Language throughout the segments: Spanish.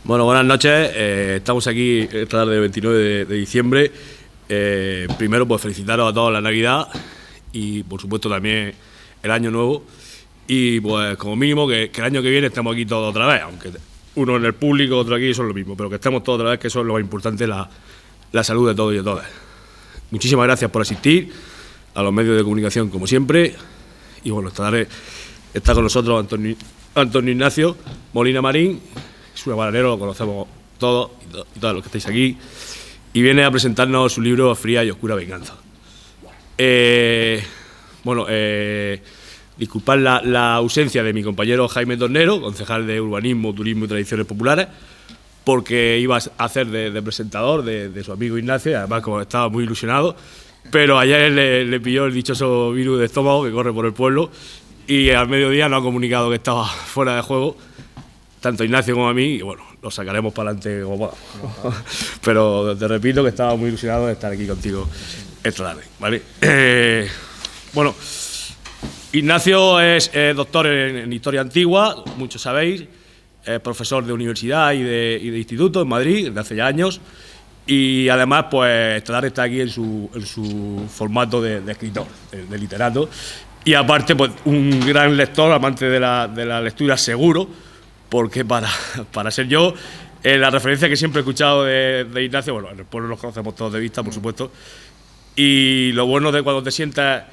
Bueno, buenas noches. Estamos aquí esta tarde del 29 de diciembre. Primero, pues felicitaros a todos la Navidad y, por supuesto, también el Año Nuevo. Y, pues, como mínimo, que el año que viene estemos aquí todos otra vez, aunque uno en el público, otro aquí, son lo mismo, pero que estemos todos otra vez, que eso es lo más importante, la salud de todos y de todas. Muchísimas gracias por asistir, a los medios de comunicación, como siempre. Y, bueno, esta tarde está con nosotros Antonio Ignacio Molina Marín. Es un bananero, lo conocemos todos y todos los que estáis aquí, y viene a presentarnos su libro Fría y Oscura Venganza. Disculpad la ausencia de mi compañero Jaime Tornero, concejal de Urbanismo, Turismo y Tradiciones Populares, porque iba a hacer de presentador de su amigo Ignacio, y además como estaba muy ilusionado, pero ayer le pilló el dichoso virus de estómago que corre por el pueblo, y al mediodía nos ha comunicado que estaba fuera de juego, tanto Ignacio como a mí, y bueno, lo sacaremos para adelante como podamos. Pero te repito que estaba muy ilusionado de estar aquí contigo esta tarde, ¿vale? Bueno, Ignacio es doctor en Historia Antigua, muchos sabéis, es profesor de universidad y de instituto en Madrid desde hace ya años, y además, pues, esta tarde está aquí en su formato de escritor, de literato, y aparte, pues, un gran lector, amante de la lectura seguro, porque para ser yo, la referencia que siempre he escuchado de Ignacio, bueno, en el pueblo los conocemos todos de vista, por supuesto, y lo bueno de cuando te sientas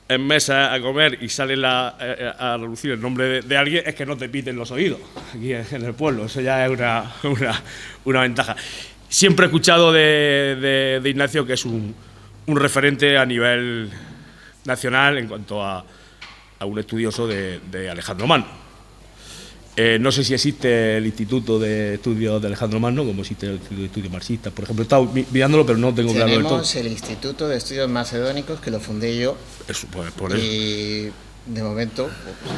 en mesa a comer y sale a relucir el nombre de alguien es que no te piten los oídos aquí en el pueblo, eso ya es una ventaja. Siempre he escuchado de Ignacio que es un referente a nivel nacional en cuanto a un estudioso de Alejandro Magno. No sé si existe el Instituto de Estudios de Alejandro Magno, como existe el Instituto de Estudios Marxistas, por ejemplo. He estado mirándolo, pero no tengo claro del todo. Tenemos el Instituto de Estudios Macedónicos, que lo fundé yo. Eso, pues, por eso. Y de momento,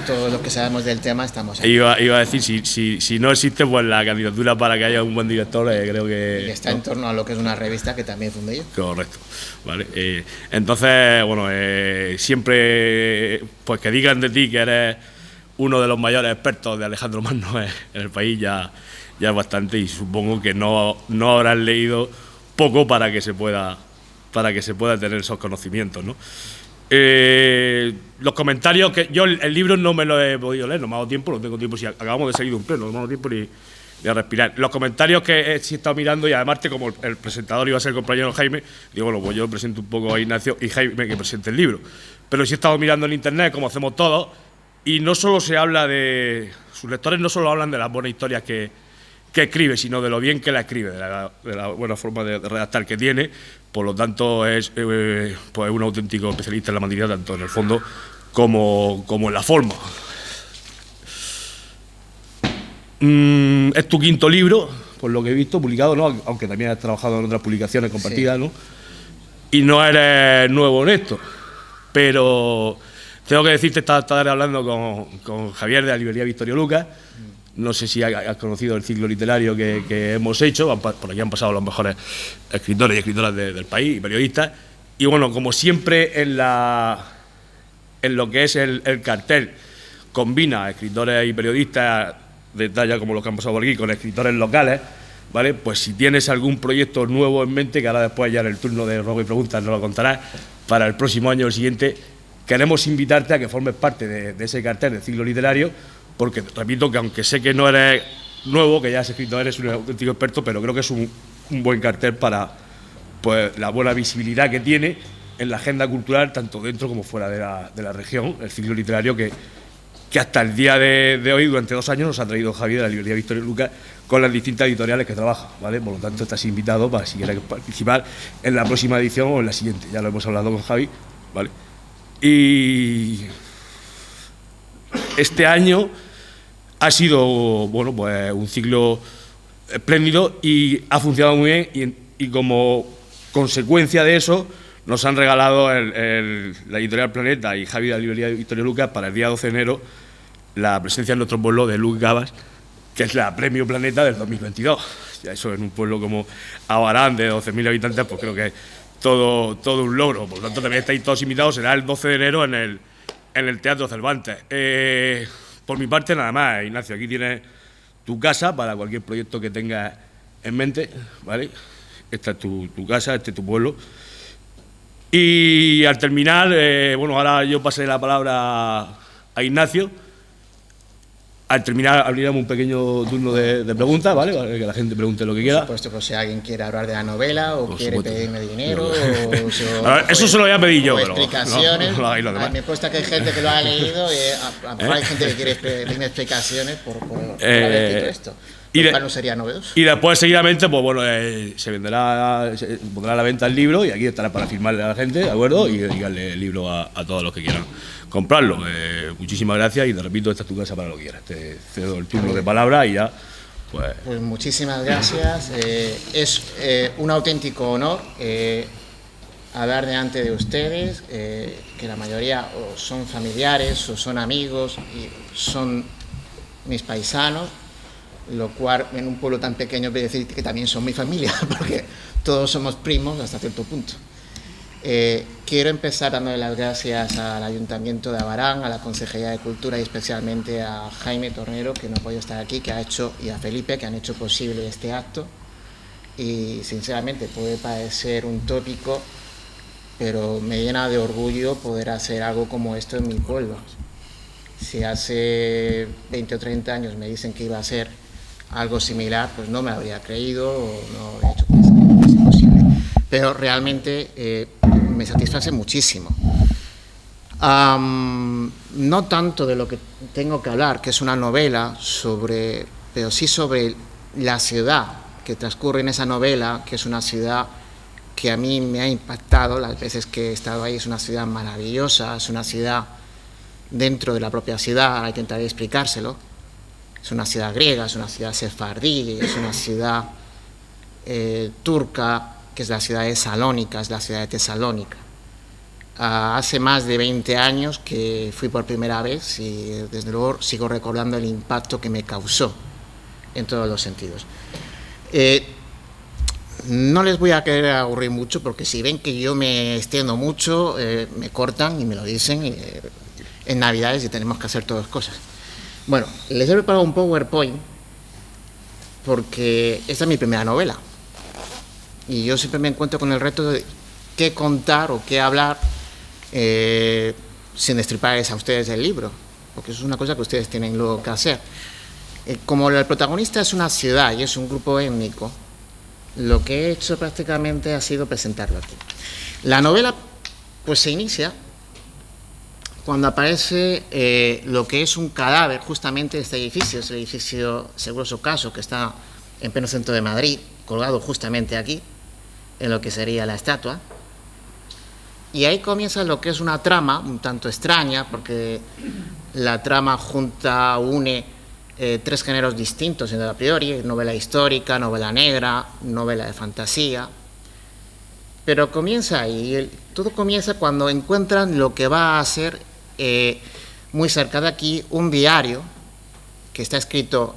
todos los que sabemos del tema estamos aquí. Iba a decir, si no existe, pues la candidatura para que haya un buen director, creo que... Y está en torno a lo que es una revista que también fundé yo. Correcto, vale. Entonces, bueno, siempre, pues que digan de ti que eres uno de los mayores expertos de Alejandro Magno en el país ya es bastante, y supongo que no habrán leído poco para que se pueda tener esos conocimientos, ¿no? Los comentarios que yo el libro no me lo he podido leer, no me ha dado tiempo, no tengo tiempo, si acabamos de salir de un pleno, no me ha dado tiempo ni a respirar. Los comentarios que he estado mirando, y además como el presentador iba a ser el compañero Jaime, digo, bueno, pues yo presento un poco a Ignacio y Jaime que presente el libro, pero sí he estado mirando en internet, como hacemos todos, y no solo se habla sus lectores no solo hablan de las buenas historias que escribe, sino de lo bien que la escribe, de la buena forma de redactar que tiene. Por lo tanto, es pues un auténtico especialista en la materia, tanto en el fondo como en la forma. Es tu quinto libro, por lo que he visto, publicado, ¿no? Aunque también has trabajado en otras publicaciones compartidas, sí, ¿no? Y no eres nuevo en esto, pero tengo que decirte, estaba hablando con Javier de la librería Victorio Lucas. No sé si has conocido el ciclo literario que hemos hecho, por aquí han pasado los mejores escritores y escritoras del país y periodistas. Y bueno, como siempre en lo que es el cartel, combina escritores y periodistas de talla como los que han pasado por aquí con escritores locales, ¿vale? Pues si tienes algún proyecto nuevo en mente, que ahora después ya en el turno de Robo y Preguntas nos lo contarás, para el próximo año o el siguiente, queremos invitarte a que formes parte de ese cartel de ciclo literario, porque repito que aunque sé que no eres nuevo, que ya has escrito, eres un auténtico experto, pero creo que es un buen cartel para, pues, la buena visibilidad que tiene en la agenda cultural, tanto dentro como fuera de la región, el ciclo literario que hasta el día de hoy, durante 2 años, nos ha traído Javier de la librería Victorio Lucas con las distintas editoriales que trabaja, ¿vale? Por lo tanto, estás invitado para si quieres participar en la próxima edición o en la siguiente. Ya lo hemos hablado con Javi, ¿vale? Y este año ha sido, bueno, pues un ciclo espléndido y ha funcionado muy bien, y como consecuencia de eso nos han regalado la editorial Planeta y Javi de la librería Victorio Lucas para el día 12 de enero la presencia en nuestro pueblo de Luz Gabas, que es la Premio Planeta del 2022. Ya eso en un pueblo como Abarán, de 12.000 habitantes, pues creo que es todo un logro. Por lo tanto, también estáis todos invitados, será el 12 de enero en el Teatro Cervantes. Por mi parte, nada más, Ignacio, aquí tienes tu casa para cualquier proyecto que tengas en mente, ¿vale? Esta es tu casa, este es tu pueblo. Y al terminar, bueno, ahora yo pasaré la palabra a Ignacio. Al terminar abriremos un pequeño turno de preguntas, ¿vale? Para que la gente pregunte lo que quiera. Por supuesto, pues si alguien quiere hablar de la novela o Por quiere supuesto. pedirme dinero eso se lo voy a pedir yo, o pero explicaciones. no lo hagáis los demás. Me consta que hay gente que lo ha leído y a lo mejor hay gente que quiere pedirme explicaciones por haber escrito esto. No sería novedoso. Y después, seguidamente, pues bueno, se pondrá a la venta el libro y aquí estará para firmarle a la gente, ¿de acuerdo? Y dedicarle el libro a todos los que quieran comprarlo. Muchísimas gracias y te repito, esta es tu casa para lo que quieras. Te cedo el turno de palabra y ya, pues muchísimas gracias. Es un auténtico honor hablar delante de ustedes, que la mayoría o son familiares o son amigos y son mis paisanos, lo cual en un pueblo tan pequeño quiere decir que también son mi familia, porque todos somos primos hasta cierto punto. Quiero empezar dándole las gracias al Ayuntamiento de Abarán, a la Consejería de Cultura y especialmente a Jaime Tornero, que no ha podido estar aquí, y a Felipe, que han hecho posible este acto. Y sinceramente puede parecer un tópico, pero me llena de orgullo poder hacer algo como esto en mi pueblo. Si hace 20 o 30 años me dicen que iba a ser algo similar, pues no me habría creído o no habría hecho que es imposible. Pero realmente me satisface muchísimo. No tanto de lo que tengo que hablar, que es una novela, pero sí sobre la ciudad que transcurre en esa novela, que es una ciudad que a mí me ha impactado las veces que he estado ahí. Es una ciudad maravillosa, es una ciudad dentro de la propia ciudad, ahora intentaré explicárselo. Es una ciudad griega, es una ciudad sefardí, es una ciudad turca, que es la ciudad de Salónica, es la ciudad de Tesalónica. Hace más de 20 años que fui por primera vez y desde luego sigo recordando el impacto que me causó en todos los sentidos. No les voy a querer aburrir mucho, porque si ven que yo me extiendo mucho, me cortan y me lo dicen en Navidades y tenemos que hacer todas cosas. Bueno, les he preparado un PowerPoint porque esta es mi primera novela y yo siempre me encuentro con el reto de qué contar o qué hablar sin destriparles a ustedes el libro, porque eso es una cosa que ustedes tienen luego que hacer. Como el protagonista es una ciudad y es un grupo étnico, lo que he hecho prácticamente ha sido presentarlo aquí. La novela pues se inicia cuando aparece lo que es un cadáver justamente de este edificio. Es el edificio Seguros Ocaso, que está en pleno centro de Madrid, colgado justamente aquí, en lo que sería la estatua. Y ahí comienza lo que es una trama un tanto extraña, porque la trama une tres géneros distintos a priori: novela histórica, novela negra, novela de fantasía. Pero comienza ahí, todo comienza cuando encuentran lo que va a ser muy cerca de aquí un diario que está escrito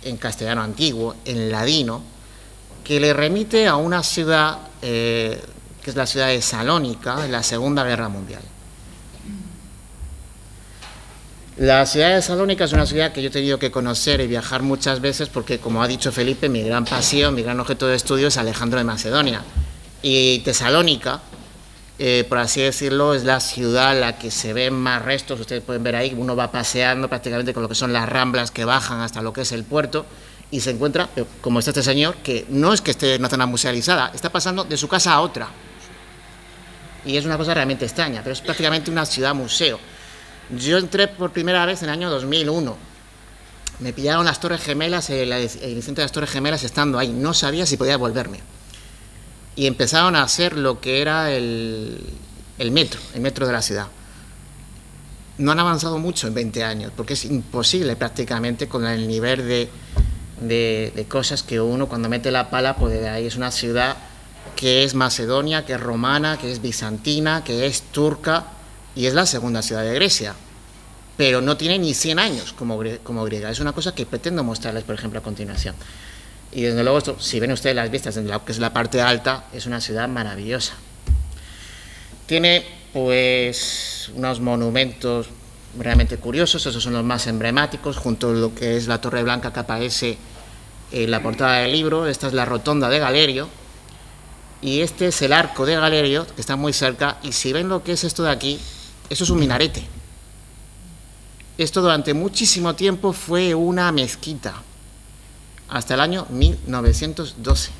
en castellano antiguo, en ladino, que le remite a una ciudad que es la ciudad de Salónica en la Segunda Guerra Mundial. La ciudad de Salónica es una ciudad que yo he tenido que conocer y viajar muchas veces porque, como ha dicho Felipe, mi gran pasión, mi gran objeto de estudio es Alejandro de Macedonia. Y Tesalónica, por así decirlo, es la ciudad en la que se ven más restos. Ustedes pueden ver ahí, uno va paseando prácticamente con lo que son las ramblas que bajan hasta lo que es el puerto y se encuentra, como está este señor, que no es que esté en una zona musealizada, está pasando de su casa a otra. Y es una cosa realmente extraña, pero es prácticamente una ciudad museo. Yo entré por primera vez en el año 2001. Me pillaron las Torres Gemelas, el incidente de las Torres Gemelas estando ahí. No sabía si podía volverme. Y empezaron a hacer lo que era el metro de la ciudad. No han avanzado mucho en 20 años, porque es imposible prácticamente con el nivel de cosas que uno cuando mete la pala, pues de ahí es una ciudad que es macedonia, que es romana, que es bizantina, que es turca y es la segunda ciudad de Grecia. Pero no tiene ni 100 años como griega. Es una cosa que pretendo mostrarles, por ejemplo, a continuación. Y desde luego, esto, si ven ustedes las vistas en lo que es la parte alta, es una ciudad maravillosa. Tiene pues unos monumentos realmente curiosos. Esos son los más emblemáticos, junto a lo que es la Torre Blanca que aparece en la portada del libro. Esta es la rotonda de Galerio, y este es el arco de Galerio, que está muy cerca, y si ven lo que es esto de aquí, esto es un minarete. Esto durante muchísimo tiempo fue una mezquita, hasta el año 1912.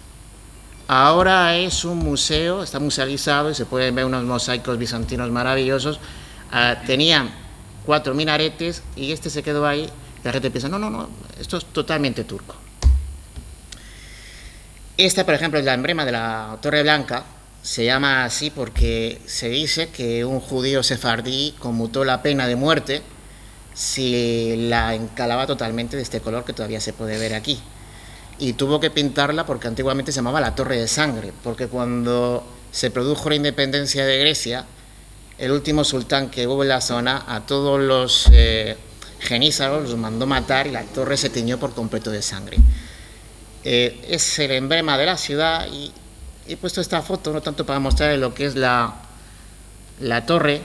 Ahora es un museo, está musealizado y se pueden ver unos mosaicos bizantinos maravillosos. Tenían 4 minaretes y este se quedó ahí. Y la gente piensa, no, esto es totalmente turco. Esta, por ejemplo, es la emblema de la Torre Blanca. Se llama así porque se dice que un judío sefardí conmutó la pena de muerte si la encalaba totalmente de este color que todavía se puede ver aquí. Y tuvo que pintarla porque antiguamente se llamaba la Torre de Sangre, porque cuando se produjo la independencia de Grecia, el último sultán que hubo en la zona, a todos los genízaros los mandó matar y la torre se tiñó por completo de sangre. Es el emblema de la ciudad y he puesto esta foto no tanto para mostrar lo que es la Torre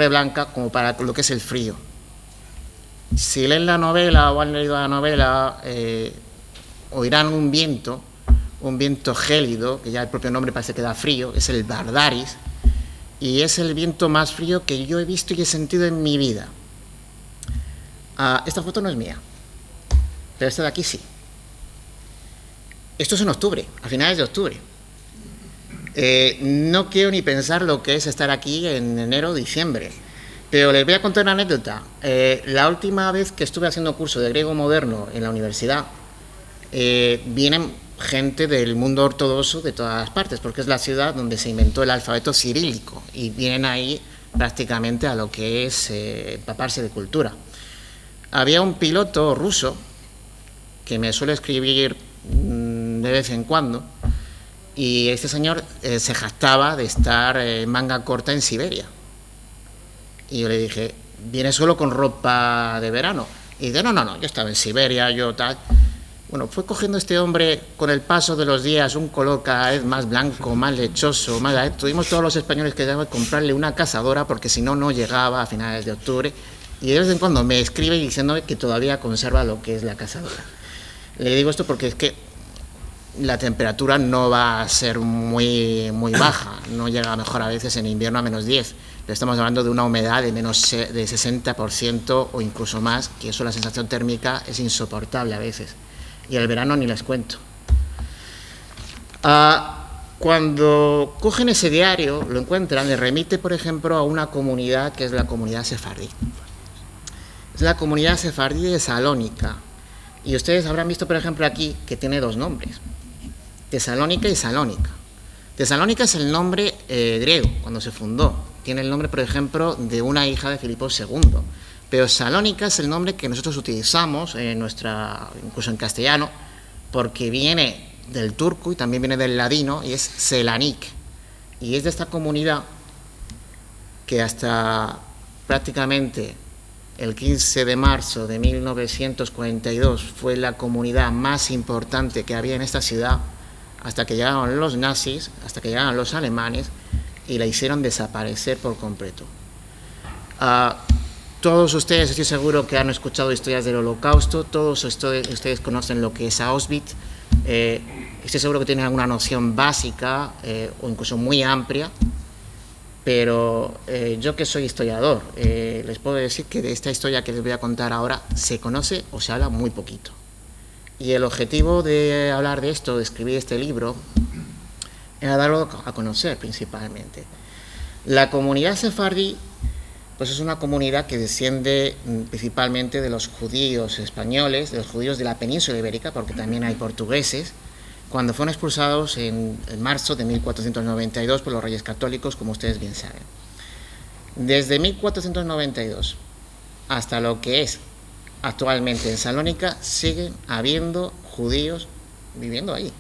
Blanca, como para lo que es el frío. Si leen la novela o han leído la novela, oirán un viento gélido, que ya el propio nombre parece que da frío, es el Bardaris, y es el viento más frío que yo he visto y he sentido en mi vida. Esta foto no es mía, pero esta de aquí sí. Esto es en octubre, a finales de octubre. No quiero ni pensar lo que es estar aquí en enero o diciembre, pero les voy a contar una anécdota. La última vez que estuve haciendo curso de griego moderno en la universidad, vienen gente del mundo ortodoxo de todas las partes, porque es la ciudad donde se inventó el alfabeto cirílico, y vienen ahí prácticamente a lo que es empaparse de cultura. Había un piloto ruso que me suele escribir de vez en cuando, y este señor se jactaba de estar manga corta en Siberia. Y yo le dije, ¿viene solo con ropa de verano? Y dice, no, yo estaba en Siberia, yo tal. Bueno, fue cogiendo este hombre con el paso de los días un color cada vez más blanco, más lechoso, más... Tuvimos todos los españoles que debíamos comprarle una cazadora porque si no, no llegaba a finales de octubre. Y de vez en cuando me escribe diciéndome que todavía conserva lo que es la cazadora. Le digo esto porque es que la temperatura no va a ser muy baja, no llega mejor a veces en invierno a menos 10. Pero estamos hablando de una humedad de menos de 60% o incluso más, que eso la sensación térmica es insoportable a veces. Y el verano ni les cuento. Cuando cogen ese diario, lo encuentran, le remite, por ejemplo, a una comunidad que es la comunidad sefardí. Es la comunidad sefardí de Salónica. Y ustedes habrán visto, por ejemplo, aquí que tiene 2 nombres, Tesalónica y Salónica. Tesalónica es el nombre griego, cuando se fundó. Tiene el nombre, por ejemplo, de una hija de Filipo II. Pero Salónica es el nombre que nosotros utilizamos incluso en castellano, porque viene del turco y también viene del ladino, y es Selanik. Y es de esta comunidad que hasta prácticamente el 15 de marzo de 1942 fue la comunidad más importante que había en esta ciudad, hasta que llegaron los nazis, hasta que llegaron los alemanes, y la hicieron desaparecer por completo. Todos ustedes, estoy seguro que han escuchado historias del Holocausto, todos ustedes conocen lo que es Auschwitz, estoy seguro que tienen alguna noción básica o incluso muy amplia, pero yo que soy historiador, les puedo decir que de esta historia que les voy a contar ahora se conoce o se habla muy poquito. Y el objetivo de hablar de esto, de escribir este libro, era darlo a conocer principalmente. La comunidad sefardí pues es una comunidad que desciende principalmente de los judíos españoles, de los judíos de la península ibérica, porque también hay portugueses, cuando fueron expulsados en marzo de 1492 por los reyes católicos, como ustedes bien saben. Desde 1492 hasta lo que es actualmente en Salónica, siguen habiendo judíos viviendo ahí.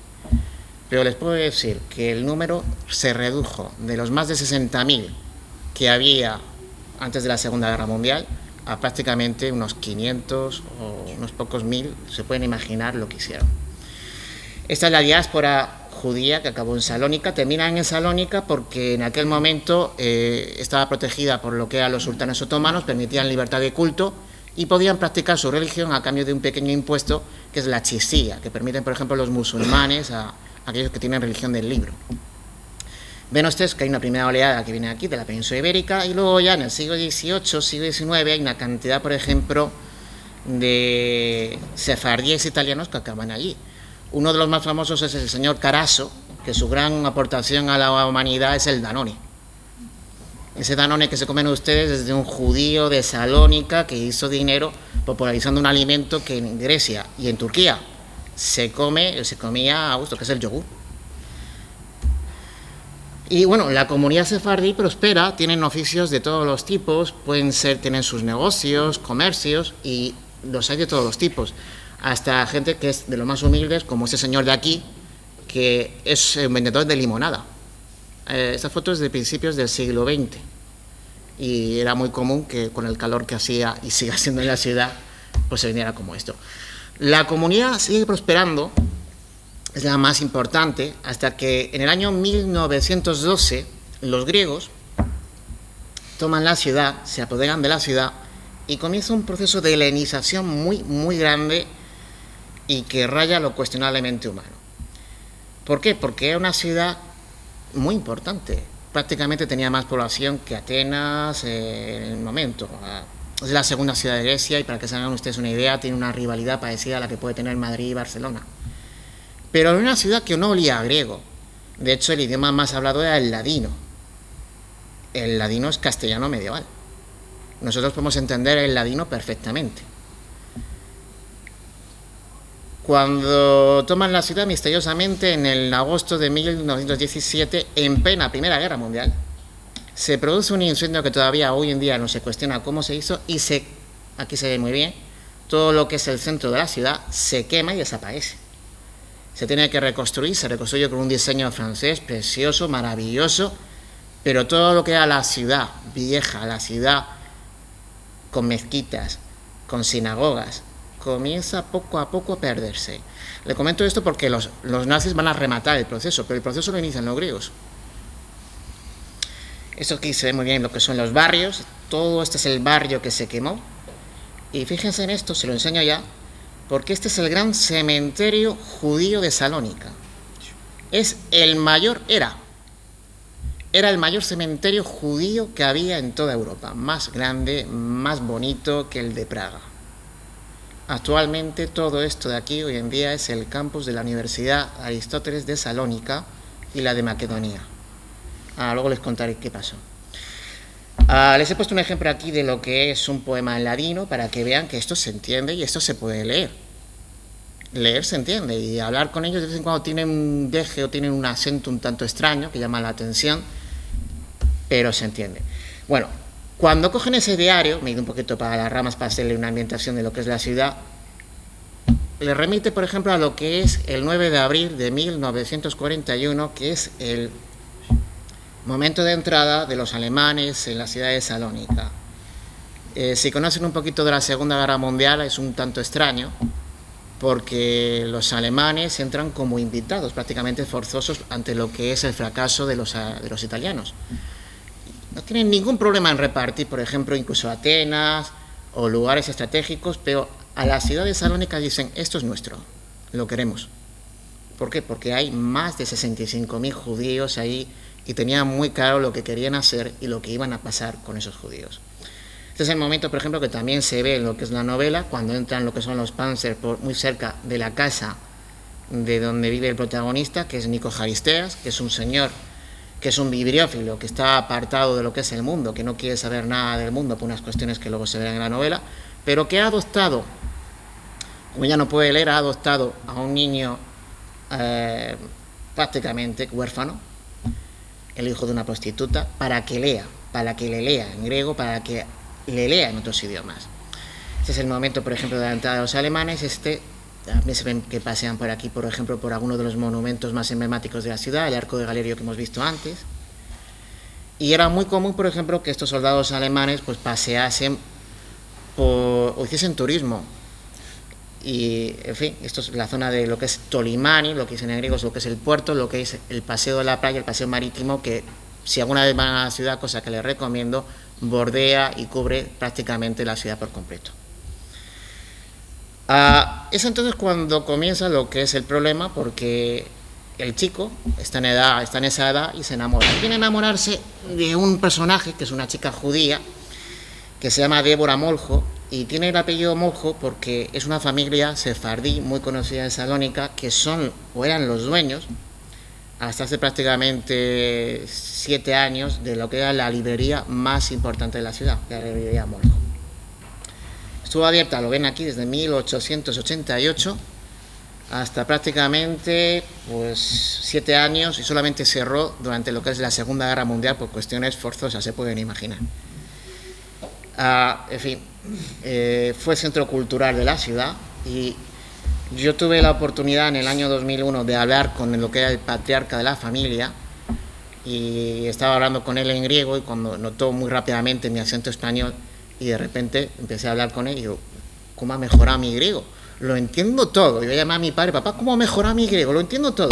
Pero les puedo decir que el número se redujo de los más de 60.000 que había antes de la Segunda Guerra Mundial a prácticamente unos 500 o unos pocos mil. Se pueden imaginar lo que hicieron. Esta es la diáspora judía que acabó en Salónica. Termina en Salónica porque en aquel momento estaba protegida por lo que eran los sultanes otomanos, permitían libertad de culto y podían practicar su religión a cambio de un pequeño impuesto que es la chisía, que permiten, por ejemplo, los musulmanes, a aquellos que tienen religión del libro. Ven ustedes que hay una primera oleada que viene aquí de la península ibérica y luego ya en el siglo XVIII, siglo XIX hay una cantidad, por ejemplo, de sefardíes italianos que acaban allí. Uno de los más famosos es el señor Carasso, que su gran aportación a la humanidad es el Danone. Ese Danone que se comen ustedes es de un judío de Salónica que hizo dinero popularizando un alimento que en Grecia y en Turquía se comía a gusto, que es el yogur. Y bueno, la comunidad sefardí prospera, tienen oficios de todos los tipos, tienen sus negocios, comercios, y los hay de todos los tipos, hasta gente que es de los más humildes, como ese señor de aquí, que es un vendedor de limonada. Esta foto es de principios del siglo XX, y era muy común que con el calor que hacía y sigue haciendo en la ciudad, pues se vendiera como esto. La comunidad sigue prosperando, es la más importante, hasta que en el año 1912 los griegos toman la ciudad, se apoderan de la ciudad y comienza un proceso de helenización muy grande y que raya lo cuestionablemente humano. ¿Por qué? Porque era una ciudad muy importante, prácticamente tenía más población que Atenas en el momento. Es la segunda ciudad de Grecia y para que se hagan ustedes una idea, tiene una rivalidad parecida a la que puede tener Madrid y Barcelona. Pero era una ciudad que no olía a griego. De hecho, el idioma más hablado era el ladino. El ladino es castellano medieval. Nosotros podemos entender el ladino perfectamente. Cuando toman la ciudad misteriosamente en el agosto de 1917, en plena Primera Guerra Mundial, se produce un incendio que todavía hoy en día no se cuestiona cómo se hizo y aquí se ve muy bien, todo lo que es el centro de la ciudad se quema y desaparece. Se tiene que reconstruir, se reconstruye con un diseño francés precioso, maravilloso, pero todo lo que era la ciudad vieja, la ciudad con mezquitas, con sinagogas, comienza poco a poco a perderse. Le comento esto porque los nazis van a rematar el proceso, pero el proceso lo inician los griegos. Esto aquí se ve muy bien lo que son los barrios, todo este es el barrio que se quemó, y fíjense en esto, se lo enseño ya, porque este es el gran cementerio judío de Salónica. Es el mayor, era el mayor cementerio judío que había en toda Europa, más grande, más bonito que el de Praga. Actualmente todo esto de aquí hoy en día es el campus de la Universidad Aristóteles de Salónica y la de Macedonia. Luego les contaré qué pasó. Les he puesto un ejemplo aquí de lo que es un poema en ladino para que vean que esto se entiende y esto se puede leer. Leer se entiende y hablar con ellos de vez en cuando tienen un deje o tienen un acento un tanto extraño que llama la atención, pero se entiende. Bueno, cuando cogen ese diario, me he ido un poquito para las ramas para hacerle una ambientación de lo que es la ciudad, le remite, por ejemplo, a lo que es el 9 de abril de 1941, que es el momento de entrada de los alemanes en la ciudad de Salónica. Si conocen un poquito de la Segunda Guerra Mundial, es un tanto extraño, porque los alemanes entran como invitados, prácticamente forzosos, ante lo que es el fracaso de los italianos. No tienen ningún problema en repartir, por ejemplo, incluso Atenas o lugares estratégicos, pero a la ciudad de Salónica dicen, esto es nuestro, lo queremos. ¿Por qué? Porque hay más de 65.000 judíos ahí y tenían muy claro lo que querían hacer y lo que iban a pasar con esos judíos. Este es el momento, por ejemplo, que también se ve en lo que es la novela, cuando entran lo que son los Panzer muy cerca de la casa de donde vive el protagonista, que es Nico Charisteas, que es un señor que es un bibliófilo, que está apartado de lo que es el mundo, que no quiere saber nada del mundo por unas cuestiones que luego se ven en la novela, pero que ha adoptado, como ya no puede leer, ha adoptado a un niño prácticamente huérfano, el hijo de una prostituta, para que le lea en griego, para que le lea en otros idiomas. Este es el momento, por ejemplo, de la entrada de los alemanes. También se ven que pasean por aquí, por ejemplo, por algunos de los monumentos más emblemáticos de la ciudad, el Arco de Galerio que hemos visto antes. Y era muy común, por ejemplo, que estos soldados alemanes pues paseasen o hiciesen turismo. Y, en fin, esto es la zona de lo que es Tolimani, lo que dicen en griego es lo que es el puerto, lo que es el paseo de la playa, el paseo marítimo, que si alguna vez van a la ciudad, cosa que les recomiendo, bordea y cubre prácticamente la ciudad por completo. Es entonces cuando comienza lo que es el problema, porque el chico está en esa edad y se enamora. Viene a enamorarse de un personaje que es una chica judía que se llama Débora Moljo, y tiene el apellido Moljo porque es una familia sefardí muy conocida en Salónica, que son o eran los dueños hasta hace prácticamente 7 años de lo que era la librería más importante de la ciudad, la librería Moljo. Estuvo abierta, lo ven aquí, desde 1888 hasta prácticamente pues 7 años, y solamente cerró durante lo que es la Segunda Guerra Mundial por cuestiones forzosas, se pueden imaginar. En fin, fue centro cultural de la ciudad, y yo tuve la oportunidad en el año 2001 de hablar con lo que era el patriarca de la familia, y estaba hablando con él en griego, y cuando notó muy rápidamente mi acento español, y de repente empecé a hablar con él y digo, ¿cómo ha mejorado mi griego? Lo entiendo todo. Y voy a llamar a mi padre, papá, ¿cómo ha mejorado mi griego? Lo entiendo todo.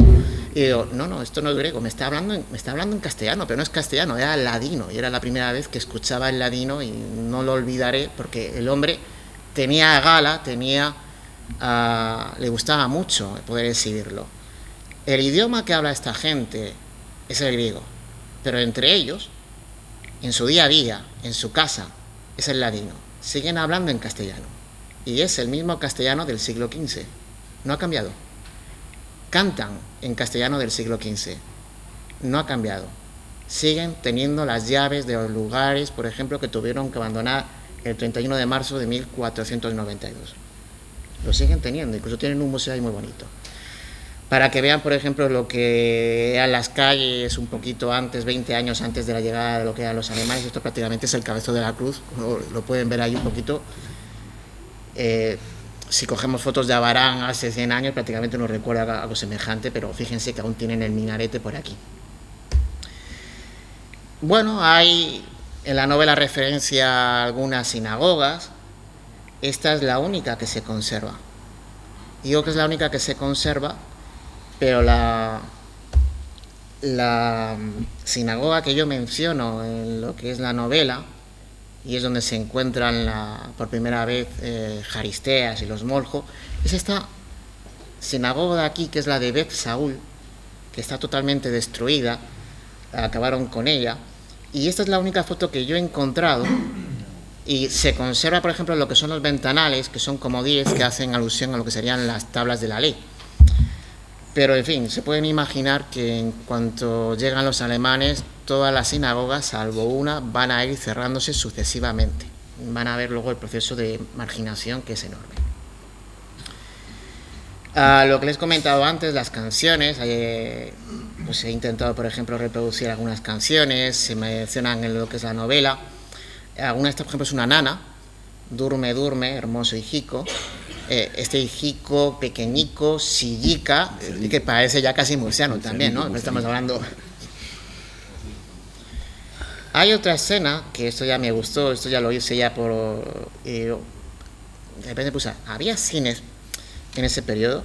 Y digo, no, esto no es griego, me está hablando en castellano, pero no es castellano, era ladino, y era la primera vez que escuchaba el ladino, y no lo olvidaré, porque el hombre tenía gala, le gustaba mucho poder exhibirlo. El idioma que habla esta gente es el griego, pero entre ellos, en su día a día, en su casa, es el ladino. Siguen hablando en castellano, y es el mismo castellano del siglo XV, no ha cambiado. Cantan en castellano del siglo XV, no ha cambiado. Siguen teniendo las llaves de los lugares, por ejemplo, que tuvieron que abandonar el 31 de marzo de 1492. Lo siguen teniendo, incluso tienen un museo ahí muy bonito. Para que vean, por ejemplo, lo que eran las calles un poquito antes, 20 años antes de la llegada de lo que eran los alemanes. Esto prácticamente es el Cabezo de la Cruz, lo pueden ver ahí un poquito. Si cogemos fotos de Abarán hace 100 años, prácticamente nos recuerda algo semejante, pero fíjense que aún tienen el minarete por aquí. Bueno, hay en la novela referencia a algunas sinagogas. Esta es la única que se conserva. Digo que es la única que se conserva, pero la sinagoga que yo menciono en lo que es la novela, y es donde se encuentran por primera vez Jaristeas y los Moljo, es esta sinagoga de aquí, que es la de Bet Saúl, que está totalmente destruida, acabaron con ella, y esta es la única foto que yo he encontrado, y se conserva, por ejemplo, lo que son los ventanales, que son como 10, que hacen alusión a lo que serían las tablas de la ley. Pero, en fin, se pueden imaginar que en cuanto llegan los alemanes, todas las sinagogas, salvo una, van a ir cerrándose sucesivamente. Van a ver luego el proceso de marginación, que es enorme. Lo que les he comentado antes, las canciones, pues he intentado, por ejemplo, reproducir algunas canciones, se mencionan en lo que es la novela. Alguna de estas, por ejemplo, es una nana, Durme, durme, hermoso hijico. Este hijico pequeñico, sillica, que parece ya casi murciano también, ¿no? No estamos hablando. Hay otra escena, que esto ya me gustó, esto ya lo hice ya por... de repente puse, había cines en ese periodo,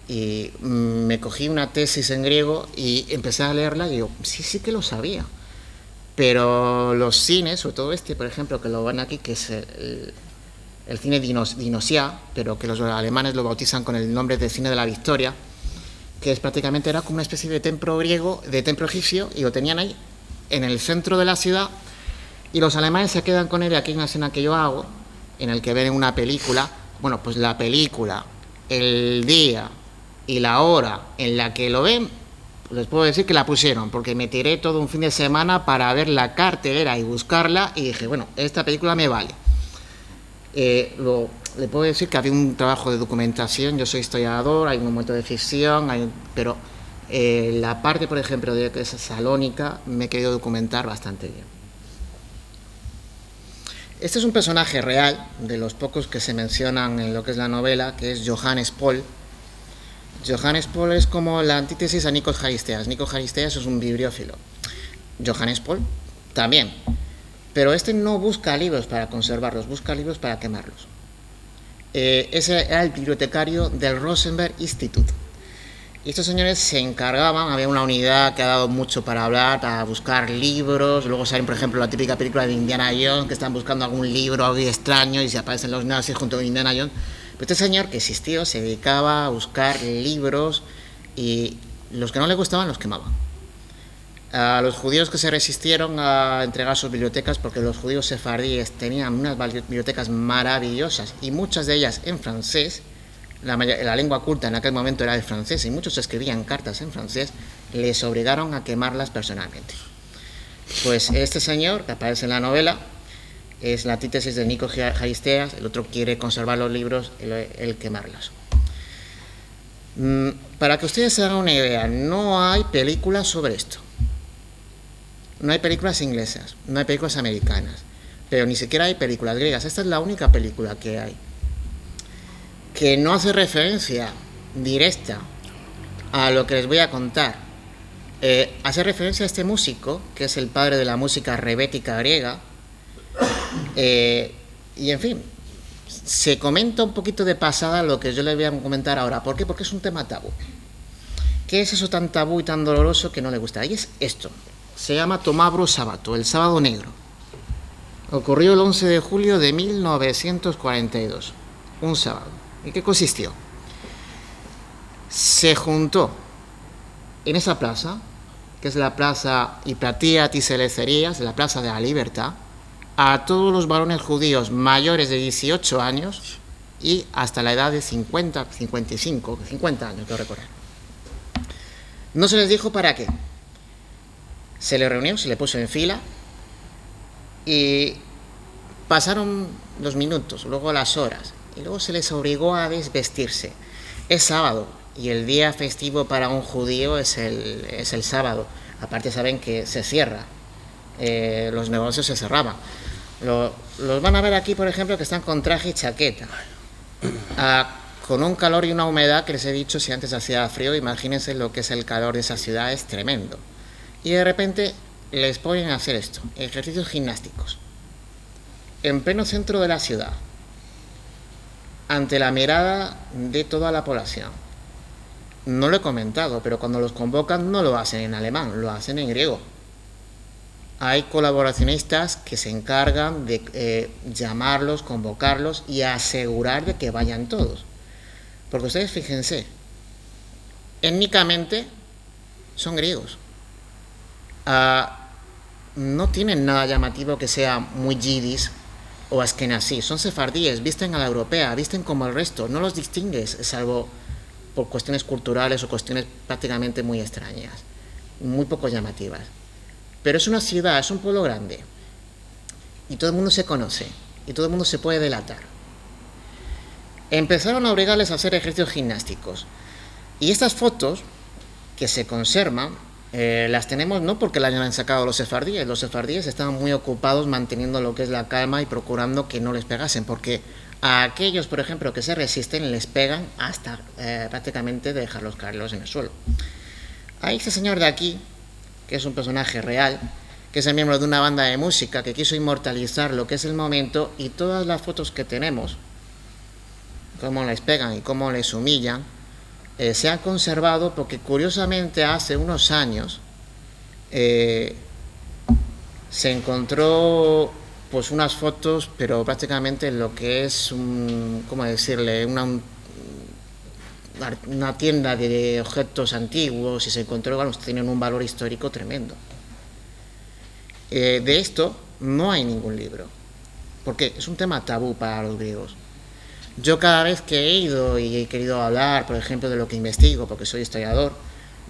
y me cogí una tesis en griego y empecé a leerla y digo, sí que lo sabía. Pero los cines, sobre todo este, por ejemplo, que lo van aquí, que es el cine Dinosia, pero que los alemanes lo bautizan con el nombre de cine de la Victoria, que es prácticamente era como una especie de templo griego, de templo egipcio, y lo tenían ahí en el centro de la ciudad, y los alemanes se quedan con él. Y aquí hay una escena que yo hago, en el que ven una película. Bueno, pues la película, el día y la hora en la que lo ven, les puedo decir que la pusieron, porque me tiré todo un fin de semana para ver la cartelera y buscarla, y dije, bueno, esta película me vale. Le puedo decir que había un trabajo de documentación, yo soy historiador, hay un momento de ficción, pero la parte, por ejemplo, de que es Salónica, me he querido documentar bastante bien. Este es un personaje real, de los pocos que se mencionan en lo que es la novela, que es Johannes Paul. Johannes Paul es como la antítesis a Nikos Charisteas. Nikos Charisteas es un bibliófilo. Johannes Paul también. Pero este no busca libros para conservarlos, busca libros para quemarlos. Ese era el bibliotecario del Rosenberg Institute. Y estos señores se encargaban, había una unidad que ha dado mucho para hablar, para buscar libros. Luego salen, por ejemplo, la típica película de Indiana Jones, que están buscando algún libro, algo extraño, y se aparecen los nazis junto con Indiana Jones. Pero este señor que existió se dedicaba a buscar libros y los que no le gustaban los quemaba. A los judíos que se resistieron a entregar sus bibliotecas, porque los judíos sefardíes tenían unas bibliotecas maravillosas y muchas de ellas en francés, la lengua culta en aquel momento era el francés y muchos escribían cartas en francés, les obligaron a quemarlas personalmente. Pues este señor, que aparece en la novela, es la antítesis de Nico Haristeas, el otro quiere conservar los libros, el quemarlos. Para que ustedes se hagan una idea, no hay películas sobre esto. No hay películas inglesas, no hay películas americanas, pero ni siquiera hay películas griegas. Esta es la única película que hay que no hace referencia directa a lo que les voy a contar. Hace referencia a este músico, que es el padre de la música rebética griega, y en fin, se comenta un poquito de pasada lo que yo les voy a comentar ahora. ¿Por qué? Porque es un tema tabú. ¿Qué es eso tan tabú y tan doloroso que no le gusta? Y es esto. Se llama Tomabro Sábato, el sábado negro. Ocurrió el 11 de julio de 1942, un sábado. ¿En qué consistió? Se juntó en esa plaza, que es la plaza Hipatia Tiselecerías, la plaza de la Libertad, a todos los varones judíos mayores de 18 años y hasta la edad de 50 años, creo recordar. No se les dijo para qué. Se les reunió, se les puso en fila y pasaron los minutos, luego las horas, y luego se les obligó a desvestirse. Es sábado y el día festivo para un judío es el sábado. Aparte saben que se cierra, los negocios se cerraban. Los van a ver aquí, por ejemplo, que están con traje y chaqueta, con un calor y una humedad que les he dicho, si antes hacía frío, imagínense lo que es el calor de esa ciudad, es tremendo. Y de repente les ponen a hacer esto, ejercicios gimnásticos, en pleno centro de la ciudad, ante la mirada de toda la población. No lo he comentado, pero cuando los convocan no lo hacen en alemán, lo hacen en griego. Hay colaboracionistas que se encargan de llamarlos, convocarlos y asegurar de que vayan todos. Porque ustedes fíjense, étnicamente son griegos. No tienen nada llamativo que sea muy yidis o askenazí, son sefardíes, visten a la europea, visten como el resto, no los distingues, salvo por cuestiones culturales o cuestiones prácticamente muy extrañas, muy poco llamativas. Pero es una ciudad, es un pueblo grande, y todo el mundo se conoce, y todo el mundo se puede delatar. Empezaron a obligarles a hacer ejercicios gimnásticos, y estas fotos que se conservan, las tenemos no porque las hayan sacado los sefardíes estaban muy ocupados manteniendo lo que es la calma y procurando que no les pegasen, porque a aquellos, por ejemplo, que se resisten, les pegan hasta prácticamente dejarlos caerlos en el suelo. Hay este señor de aquí, que es un personaje real, que es el miembro de una banda de música que quiso inmortalizar lo que es el momento, y todas las fotos que tenemos, cómo les pegan y cómo les humillan, se han conservado porque curiosamente hace unos años se encontró pues unas fotos, pero prácticamente lo que es ¿cómo decirle? Una tienda de objetos antiguos, y se encontró, bueno, tienen un valor histórico tremendo. De esto no hay ningún libro, porque es un tema tabú para los griegos. Yo cada vez que he ido y he querido hablar, por ejemplo, de lo que investigo, porque soy historiador,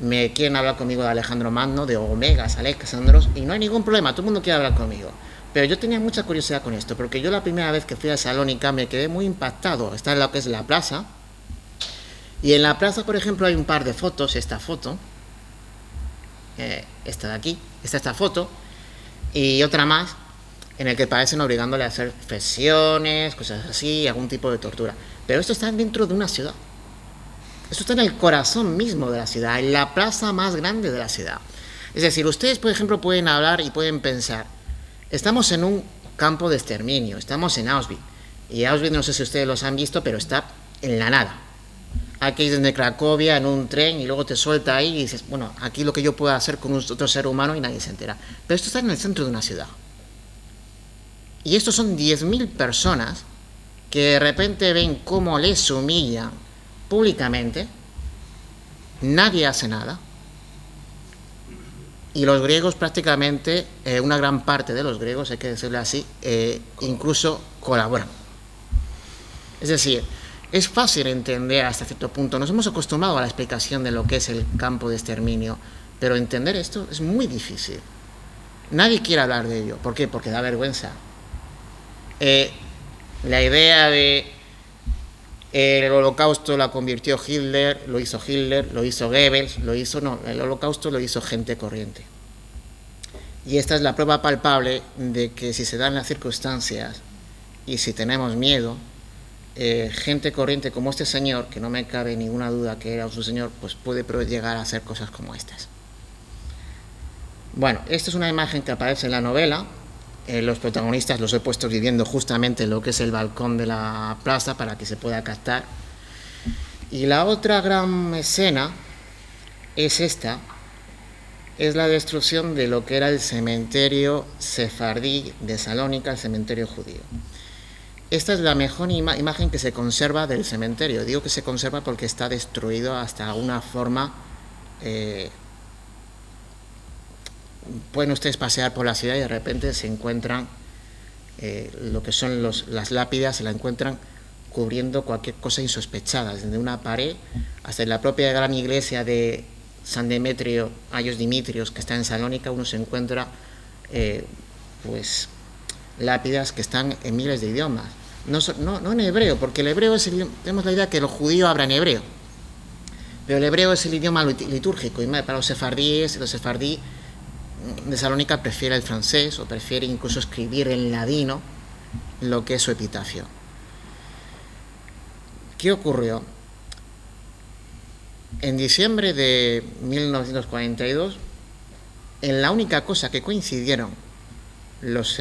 me quieren hablar conmigo de Alejandro Magno, de Omegas, Alexandros, y no hay ningún problema, todo el mundo quiere hablar conmigo. Pero yo tenía mucha curiosidad con esto, porque yo la primera vez que fui a Salónica me quedé muy impactado. Está en lo que es la plaza, y en la plaza, por ejemplo, hay un par de fotos, esta foto, esta de aquí, esta foto, y otra más, en el que parecen obligándole a hacer flexiones, cosas así, algún tipo de tortura. Pero esto está dentro de una ciudad. Esto está en el corazón mismo de la ciudad, en la plaza más grande de la ciudad. Es decir, ustedes, por ejemplo, pueden hablar y pueden pensar, estamos en un campo de exterminio, estamos en Auschwitz, Y Auschwitz, no sé si ustedes los han visto, pero está en la nada. Aquí desde Cracovia en un tren y luego te suelta ahí y dices, bueno, aquí lo que yo puedo hacer con otro ser humano y nadie se entera. Pero esto está en el centro de una ciudad. Y estos son 10.000 personas que de repente ven cómo les humillan públicamente, nadie hace nada. Y los griegos prácticamente, una gran parte de los griegos, hay que decirlo así, incluso colaboran. Es decir, es fácil entender hasta cierto punto. Nos hemos acostumbrado a la explicación de lo que es el campo de exterminio, pero entender esto es muy difícil. Nadie quiere hablar de ello. ¿Por qué? Porque da vergüenza. La idea de el holocausto la convirtió Hitler, lo hizo Goebbels, el holocausto lo hizo gente corriente. Y esta es la prueba palpable de que si se dan las circunstancias y si tenemos miedo, gente corriente como este señor, que no me cabe ninguna duda que era su señor, pues puede llegar a hacer cosas como estas. Bueno, esta es una imagen que aparece en la novela. Los protagonistas los he puesto viviendo justamente en lo que es el balcón de la plaza para que se pueda captar. Y la otra gran escena es esta, es la destrucción de lo que era el cementerio sefardí de Salónica, el cementerio judío. Esta es la mejor imagen que se conserva del cementerio. Digo que se conserva porque está destruido hasta una forma... pueden ustedes pasear por la ciudad y de repente se encuentran lo que son las lápidas, se la encuentran cubriendo cualquier cosa insospechada, desde una pared hasta en la propia gran iglesia de San Demetrio, Ayos Dimitrios, que está en Salónica, uno se encuentra pues lápidas que están en miles de idiomas. No en hebreo, porque el hebreo tenemos la idea que los judíos hablan hebreo, pero el hebreo es el idioma litúrgico, y para los sefardí de Salónica prefiere el francés o prefiere incluso escribir en ladino lo que es su epitafio. ¿Qué ocurrió? En diciembre de 1942, en la única cosa que coincidieron los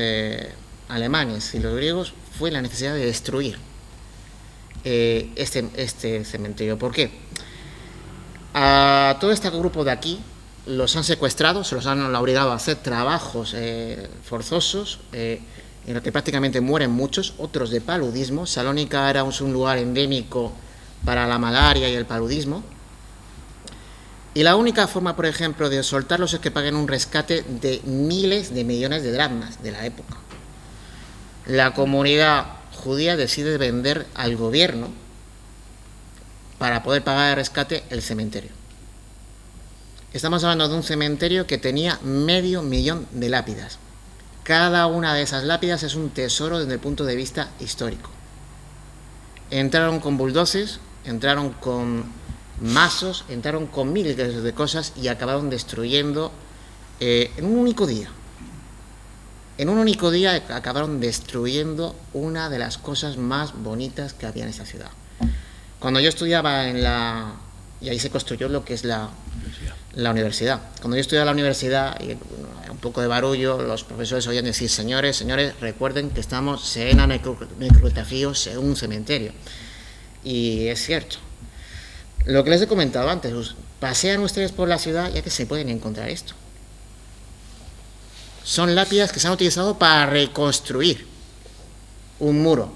alemanes y los griegos fue la necesidad de destruir este cementerio. ¿Por qué? A todo este grupo de aquí los han secuestrado, se los han obligado a hacer trabajos forzosos, en los que prácticamente mueren muchos, otros de paludismo. Salónica era un lugar endémico para la malaria y el paludismo. Y la única forma, por ejemplo, de soltarlos es que paguen un rescate de miles de millones de dracmas de la época. La comunidad judía decide vender al gobierno para poder pagar el rescate el cementerio. Estamos hablando de un cementerio que tenía 500.000 de lápidas. Cada una de esas lápidas es un tesoro desde el punto de vista histórico. Entraron con bulldozers, entraron con mazos, entraron con miles de cosas y acabaron destruyendo en un único día. En un único día acabaron destruyendo una de las cosas más bonitas que había en esa ciudad. Cuando yo estudiaba y ahí se construyó lo que es la universidad. Cuando yo estudiaba en la universidad, y un poco de barullo, los profesores oían decir, señores, recuerden que estamos en la necrotafío, en un cementerio. Y es cierto. Lo que les he comentado antes, pasean ustedes por la ciudad ya que se pueden encontrar esto. Son lápidas que se han utilizado para reconstruir un muro.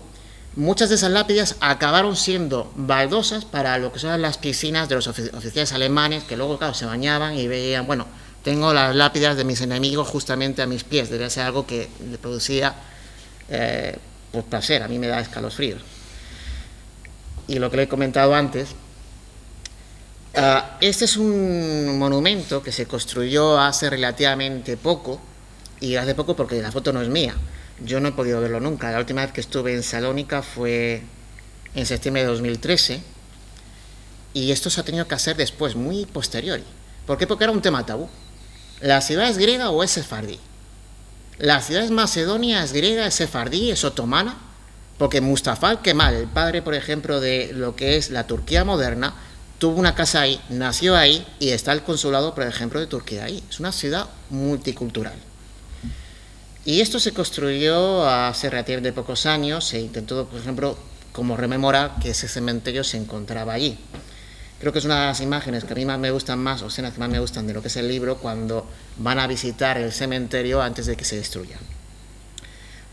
Muchas de esas lápidas acabaron siendo baldosas para lo que son las piscinas de los oficiales alemanes, que luego, claro, se bañaban y veían, bueno, tengo las lápidas de mis enemigos justamente a mis pies. Debe ser algo que le producía pues placer, a mí me da escalofríos. Y lo que le he comentado antes, este es un monumento que se construyó hace relativamente poco, y hace poco porque la foto no es mía. Yo no he podido verlo nunca. La última vez que estuve en Salónica fue en septiembre de 2013 y esto se ha tenido que hacer después, muy posteriori. ¿Por qué? Porque era un tema tabú. ¿La ciudad es griega o es sefardí? ¿La ciudad es macedonia, es griega, es sefardí, es otomana? Porque Mustafa al-Kemal, el padre, por ejemplo, de lo que es la Turquía moderna, tuvo una casa ahí, nació ahí y está el consulado, por ejemplo, de Turquía ahí. Es una ciudad multicultural. Y esto se construyó hace relativamente pocos años. Se intentó, por ejemplo, como rememorar que ese cementerio se encontraba allí. Creo que es una de las imágenes que a mí más me gustan más, o escenas que más me gustan de lo que es el libro, cuando van a visitar el cementerio antes de que se destruya.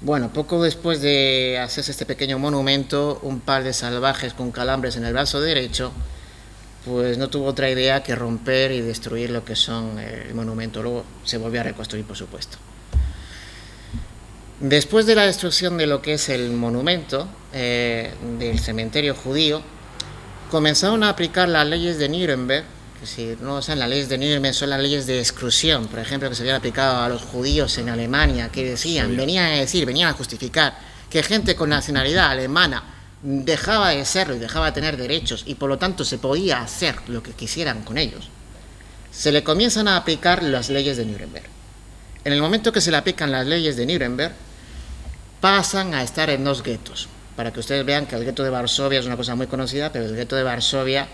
Bueno, poco después de hacerse este pequeño monumento, un par de salvajes con calambres en el brazo derecho, pues no tuvo otra idea que romper y destruir lo que son el monumento. Luego se volvió a reconstruir, por supuesto. Después de la destrucción de lo que es el monumento del cementerio judío, comenzaron a aplicar las leyes de Nuremberg, que si no lo saben, las leyes de Nuremberg son las leyes de exclusión, por ejemplo, que se habían aplicado a los judíos en Alemania, que decían, venían a justificar que gente con nacionalidad alemana dejaba de serlo y dejaba de tener derechos y por lo tanto se podía hacer lo que quisieran con ellos. Se le comienzan a aplicar las leyes de Nuremberg. En el momento que se le aplican las leyes de Nuremberg, pasan a estar en 2 guetos. Para que ustedes vean que el gueto de Varsovia es una cosa muy conocida, pero el gueto de Varsovia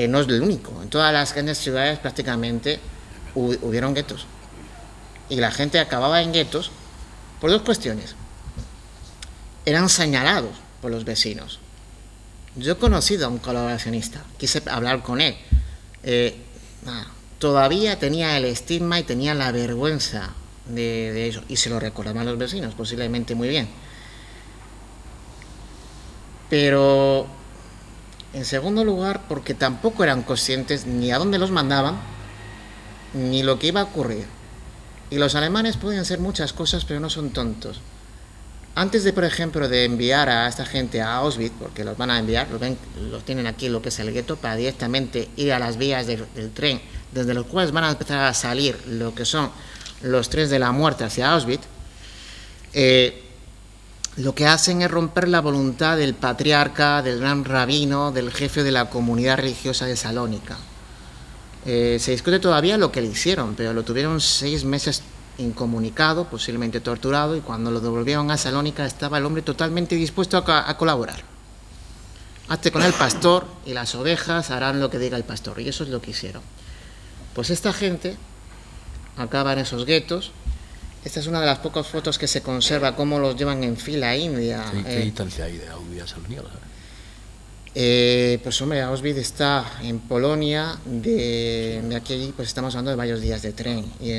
no es el único. En todas las grandes ciudades prácticamente hubieron guetos. Y la gente acababa en guetos por 2 cuestiones. Eran señalados por los vecinos. Yo he conocido a un colaboracionista, quise hablar con él. Todavía tenía el estigma y tenía la vergüenza de eso. Y se lo recordaban los vecinos, posiblemente muy bien. Pero, en segundo lugar, porque tampoco eran conscientes ni a dónde los mandaban, ni lo que iba a ocurrir. Y los alemanes pueden hacer muchas cosas, pero no son tontos. Antes de, por ejemplo, de enviar a esta gente a Auschwitz, porque los van a enviar, los tienen aquí en lo que es el gueto, para directamente ir a las vías del tren, desde los cuales van a empezar a salir lo que son los trenes de la muerte hacia Auschwitz, lo que hacen es romper la voluntad del patriarca, del gran rabino, del jefe de la comunidad religiosa de Salónica. Se discute todavía lo que le hicieron, pero lo tuvieron 6 meses incomunicado, posiblemente torturado, y cuando lo devolvieron a Salónica estaba el hombre totalmente dispuesto a colaborar. Hazte con el pastor y las ovejas harán lo que diga el pastor, y eso es lo que hicieron. Pues esta gente acaba en esos guetos. Esta es una de las pocas fotos que se conserva, cómo los llevan en fila a India. ¿Qué distancia hay de Auschwitz a Salónica? Pues hombre, Auschwitz está en Polonia, de aquí pues estamos hablando de varios días de tren, y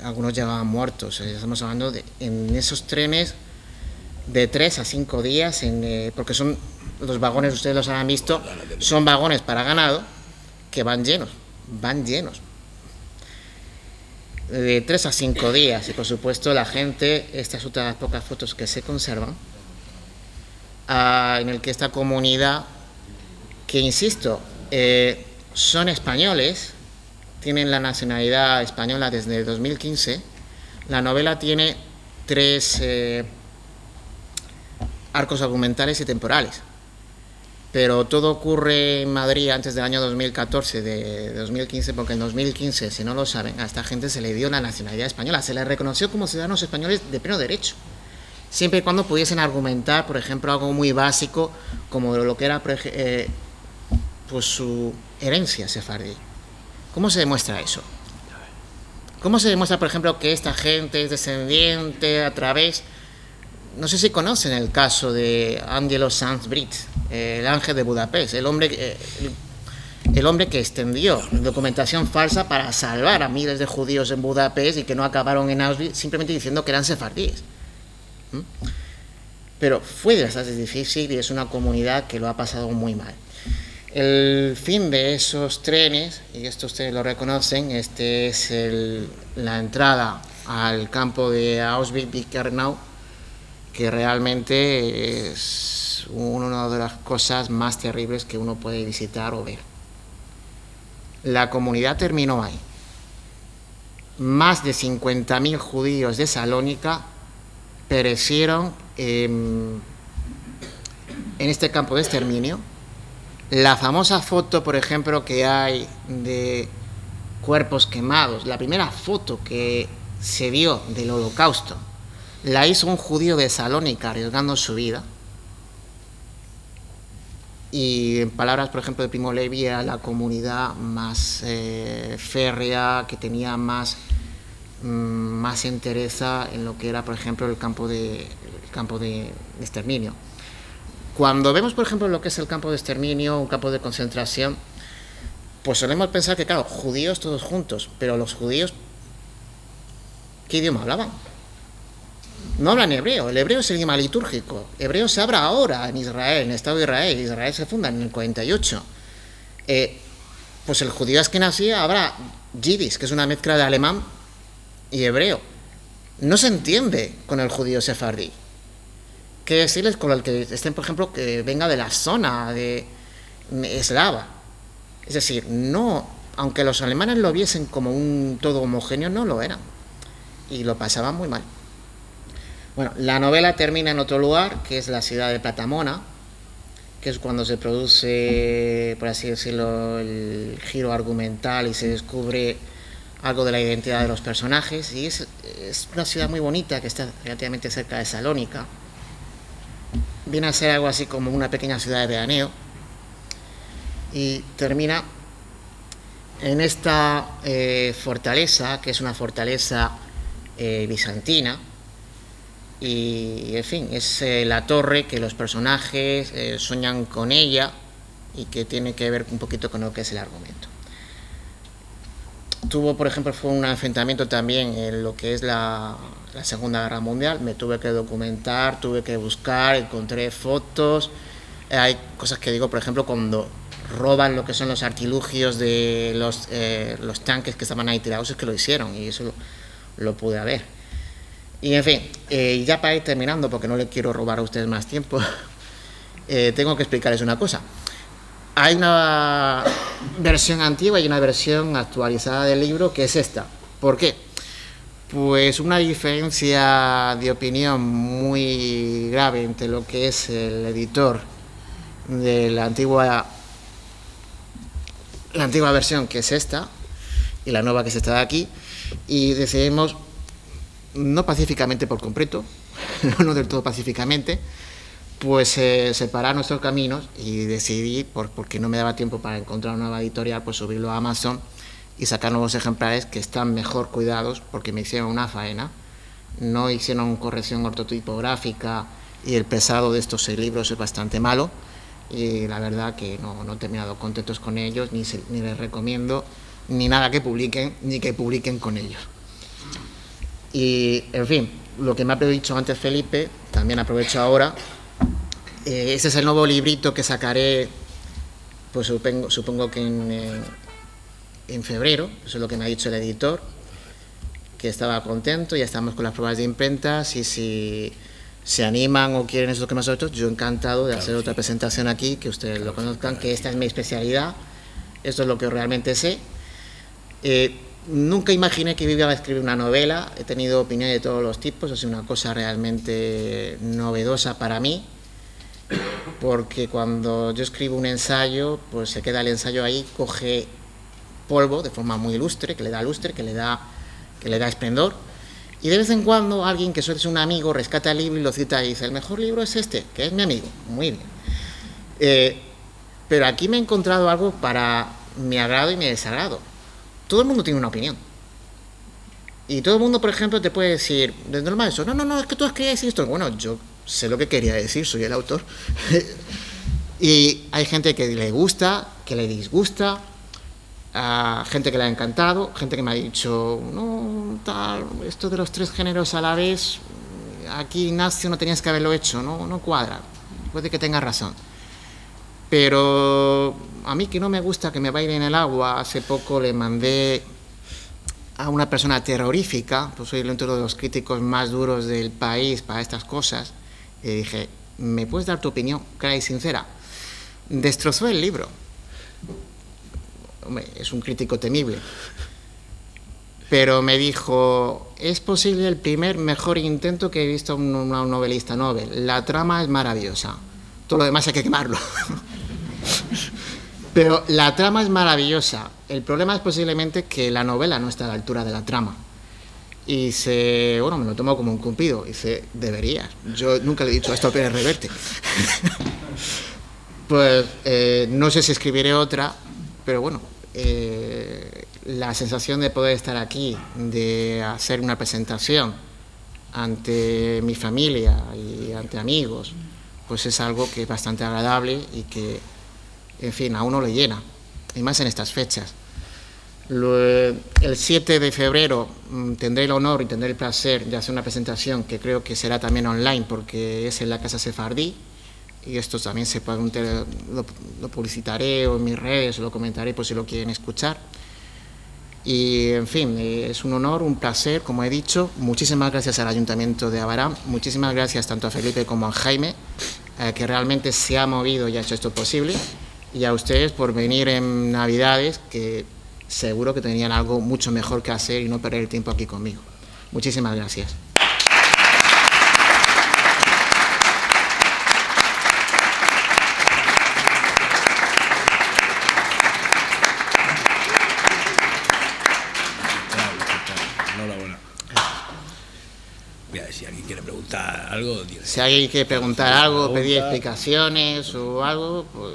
algunos llegaban muertos. Estamos hablando en esos trenes de 3 a 5 días, porque son los vagones, ustedes los habrán visto, son vagones para ganado que van llenos. De 3 a 5 días, y por supuesto la gente, estas otras pocas fotos que se conservan, en el que esta comunidad, que insisto, son españoles, tienen la nacionalidad española desde 2015, la novela tiene 3 arcos argumentales y temporales, pero todo ocurre en Madrid antes del año 2014, de 2015, porque en 2015, si no lo saben, a esta gente se le dio la nacionalidad española, se les reconoció como ciudadanos españoles de pleno derecho, siempre y cuando pudiesen argumentar, por ejemplo, algo muy básico, como lo que era pues su herencia sefardí. ¿Cómo se demuestra eso? ¿Cómo se demuestra, por ejemplo, que esta gente es descendiente a través... No sé si conocen el caso de Angelo Sanz Britt, el ángel de Budapest, el hombre que extendió documentación falsa para salvar a miles de judíos en Budapest y que no acabaron en Auschwitz simplemente diciendo que eran sefardíes. Pero fue bastante difícil y es una comunidad que lo ha pasado muy mal. El fin de esos trenes, y esto ustedes lo reconocen, este es la entrada al campo de Auschwitz-Birkenau, que realmente es una de las cosas más terribles que uno puede visitar o ver. La comunidad terminó ahí. Más de 50.000 judíos de Salónica perecieron en este campo de exterminio. La famosa foto, por ejemplo, que hay de cuerpos quemados, la primera foto que se vio del Holocausto, la hizo un judío de Salónica arriesgando su vida. Y en palabras, por ejemplo, de Primo Levi, era la comunidad más férrea, que tenía más más entereza en lo que era, por ejemplo, el campo de exterminio. Cuando vemos, por ejemplo, lo que es el campo de exterminio, un campo de concentración, pues solemos pensar que, claro, judíos todos juntos, pero los judíos, ¿qué idioma hablaban? No hablan hebreo, el hebreo es el idioma litúrgico. Hebreo se habla ahora en Israel, en el Estado de Israel. Israel se funda en el 48. Pues el judío askenazí habla yiddish, que es una mezcla de alemán y hebreo. No se entiende con el judío sefardí. ¿Qué decirles con el que estén, por ejemplo, que venga de la zona de eslava? Es decir, no, aunque los alemanes lo viesen como un todo homogéneo, no lo eran. Y lo pasaban muy mal. Bueno, la novela termina en otro lugar, que es la ciudad de Platamona, que es cuando se produce, por así decirlo, el giro argumental y se descubre algo de la identidad de los personajes. Y es una ciudad muy bonita que está relativamente cerca de Salónica. Viene a ser algo así como una pequeña ciudad de veraneo. Y termina en esta fortaleza, que es una fortaleza bizantina. Y, en fin, es la torre que los personajes sueñan con ella y que tiene que ver un poquito con lo que es el argumento. Tuvo, por ejemplo, fue un enfrentamiento también en lo que es la Segunda Guerra Mundial. Me tuve que documentar, tuve que buscar, encontré fotos. Hay cosas que digo, por ejemplo, cuando roban lo que son los artilugios de los tanques que estaban ahí tirados, es que lo hicieron y eso lo pude ver. Y en fin, ya para ir terminando, porque no le quiero robar a ustedes más tiempo, tengo que explicarles una cosa. Hay una versión antigua y una versión actualizada del libro, que es esta. ¿Por qué? Pues una diferencia de opinión muy grave entre lo que es el editor de la antigua versión, que es esta, y la nueva, que es esta de aquí, y decidimos, no pacíficamente por completo, no del todo pacíficamente, pues separar nuestros caminos, y decidí, porque no me daba tiempo para encontrar una nueva editorial, pues subirlo a Amazon y sacar nuevos ejemplares que están mejor cuidados, porque me hicieron una faena, no hicieron corrección ortotipográfica y el pesado de estos 6 libros es bastante malo, y la verdad que no he terminado contentos con ellos, ni les recomiendo ni nada que publiquen, ni que publiquen con ellos. Y, en fin, lo que me ha dicho antes Felipe, también aprovecho ahora. Ese es el nuevo librito que sacaré, pues supongo que en febrero. Eso es lo que me ha dicho el editor, que estaba contento. Ya estamos con las pruebas de imprenta. Si se animan o quieren eso que nosotros, yo encantado de hacer otra presentación aquí, que ustedes lo conozcan, que esta es mi especialidad. Esto es lo que realmente sé. Nunca imaginé que iba a escribir una novela. He tenido opiniones de todos los tipos. Es una cosa realmente novedosa para mí, porque cuando yo escribo un ensayo, pues se queda el ensayo ahí, coge polvo de forma muy lustre, que le da esplendor, y de vez en cuando alguien que suele ser un amigo rescata el libro y lo cita y dice: el mejor libro es este, que es mi amigo. Muy bien. Pero aquí me he encontrado algo para mi agrado y mi desagrado. Todo el mundo tiene una opinión. Y todo el mundo, por ejemplo, te puede decir, de normal eso, no, es que tú has querido decir esto. Bueno, yo sé lo que quería decir, soy el autor. Y hay gente que le gusta, que le disgusta, gente que le ha encantado, gente que me ha dicho, no, tal, esto de los 3 géneros a la vez, aquí, Ignacio, no tenías que haberlo hecho, no cuadra, puede que tengas razón. Pero a mí, que no me gusta que me bailen el agua, hace poco le mandé a una persona terrorífica, pues soy uno de los críticos más duros del país para estas cosas, y dije: ¿me puedes dar tu opinión clara y sincera? Destrozó el libro. Hombre, es un crítico temible. Pero me dijo: es posible el primer mejor intento que he visto en una novelista novel. La trama es maravillosa. Todo lo demás hay que quemarlo. Pero la trama es maravillosa. El problema es posiblemente que la novela no está a la altura de la trama. Y me lo tomo como un cumplido. Dice: deberías. Yo nunca le he dicho esto a Pérez Reverte. Pues no sé si escribiré otra, pero bueno, la sensación de poder estar aquí, de hacer una presentación ante mi familia y ante amigos, pues es algo que es bastante agradable y que, en fin, a uno le llena, y más en estas fechas. El 7 de febrero tendré el honor y tendré el placer de hacer una presentación que creo que será también online, porque es en la Casa Sefardí, y esto también lo publicitaré o en mis redes, o lo comentaré por si lo quieren escuchar. Y, en fin, es un honor, un placer, como he dicho. Muchísimas gracias al Ayuntamiento de Abarán, muchísimas gracias tanto a Felipe como a Jaime, que realmente se ha movido y ha hecho esto posible, y a ustedes por venir en Navidades, que seguro que tenían algo mucho mejor que hacer y no perder el tiempo aquí conmigo. Muchísimas gracias. Enhorabuena. Mira, si alguien quiere preguntar algo, dile. Si alguien quiere preguntar algo, pedir explicaciones o algo, pues...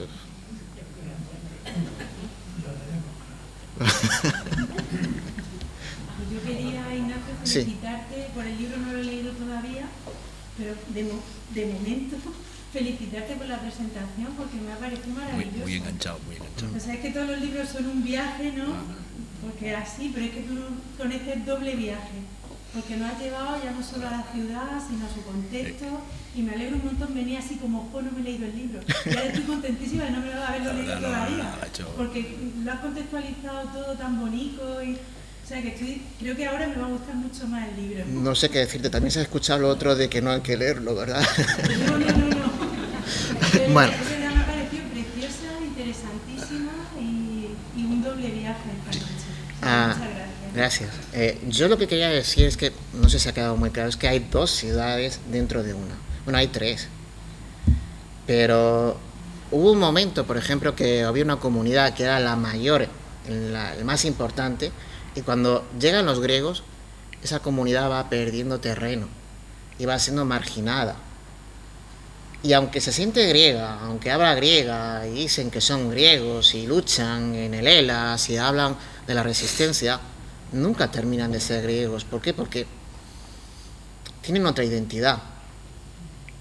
Yo quería, Ignacio, felicitarte por el libro, no lo he leído todavía, pero de momento felicitarte por la presentación porque me ha parecido maravilloso. Muy enganchado, muy enganchado. O sea, es que todos los libros son un viaje, ¿no? Porque así, pero es que tú con este doble viaje, porque nos has llevado ya no solo a la ciudad, sino a su contexto, y me alegro un montón, venía así como, no me he leído el libro, y ahora estoy contentísima de no me lo haberlo leído todavía, porque lo has contextualizado todo tan bonito, y, o sea que creo que ahora me va a gustar mucho más el libro. No sé qué decirte, también se ha escuchado lo otro de que no hay que leerlo, ¿verdad? No. Bueno. Me ha parecido preciosa, interesantísima y un doble viaje esta noche. Muchas gracias. Gracias. Yo lo que quería decir es que, no sé si ha quedado muy claro, es que hay 2 ciudades dentro de una. Bueno, hay 3. Pero hubo un momento, por ejemplo, que había una comunidad que era la mayor, el más importante, y cuando llegan los griegos, esa comunidad va perdiendo terreno y va siendo marginada. Y aunque se siente griega, aunque habla griega y dicen que son griegos y luchan en el Hellas y hablan de la resistencia, nunca terminan de ser griegos. ¿Por qué? Porque tienen otra identidad.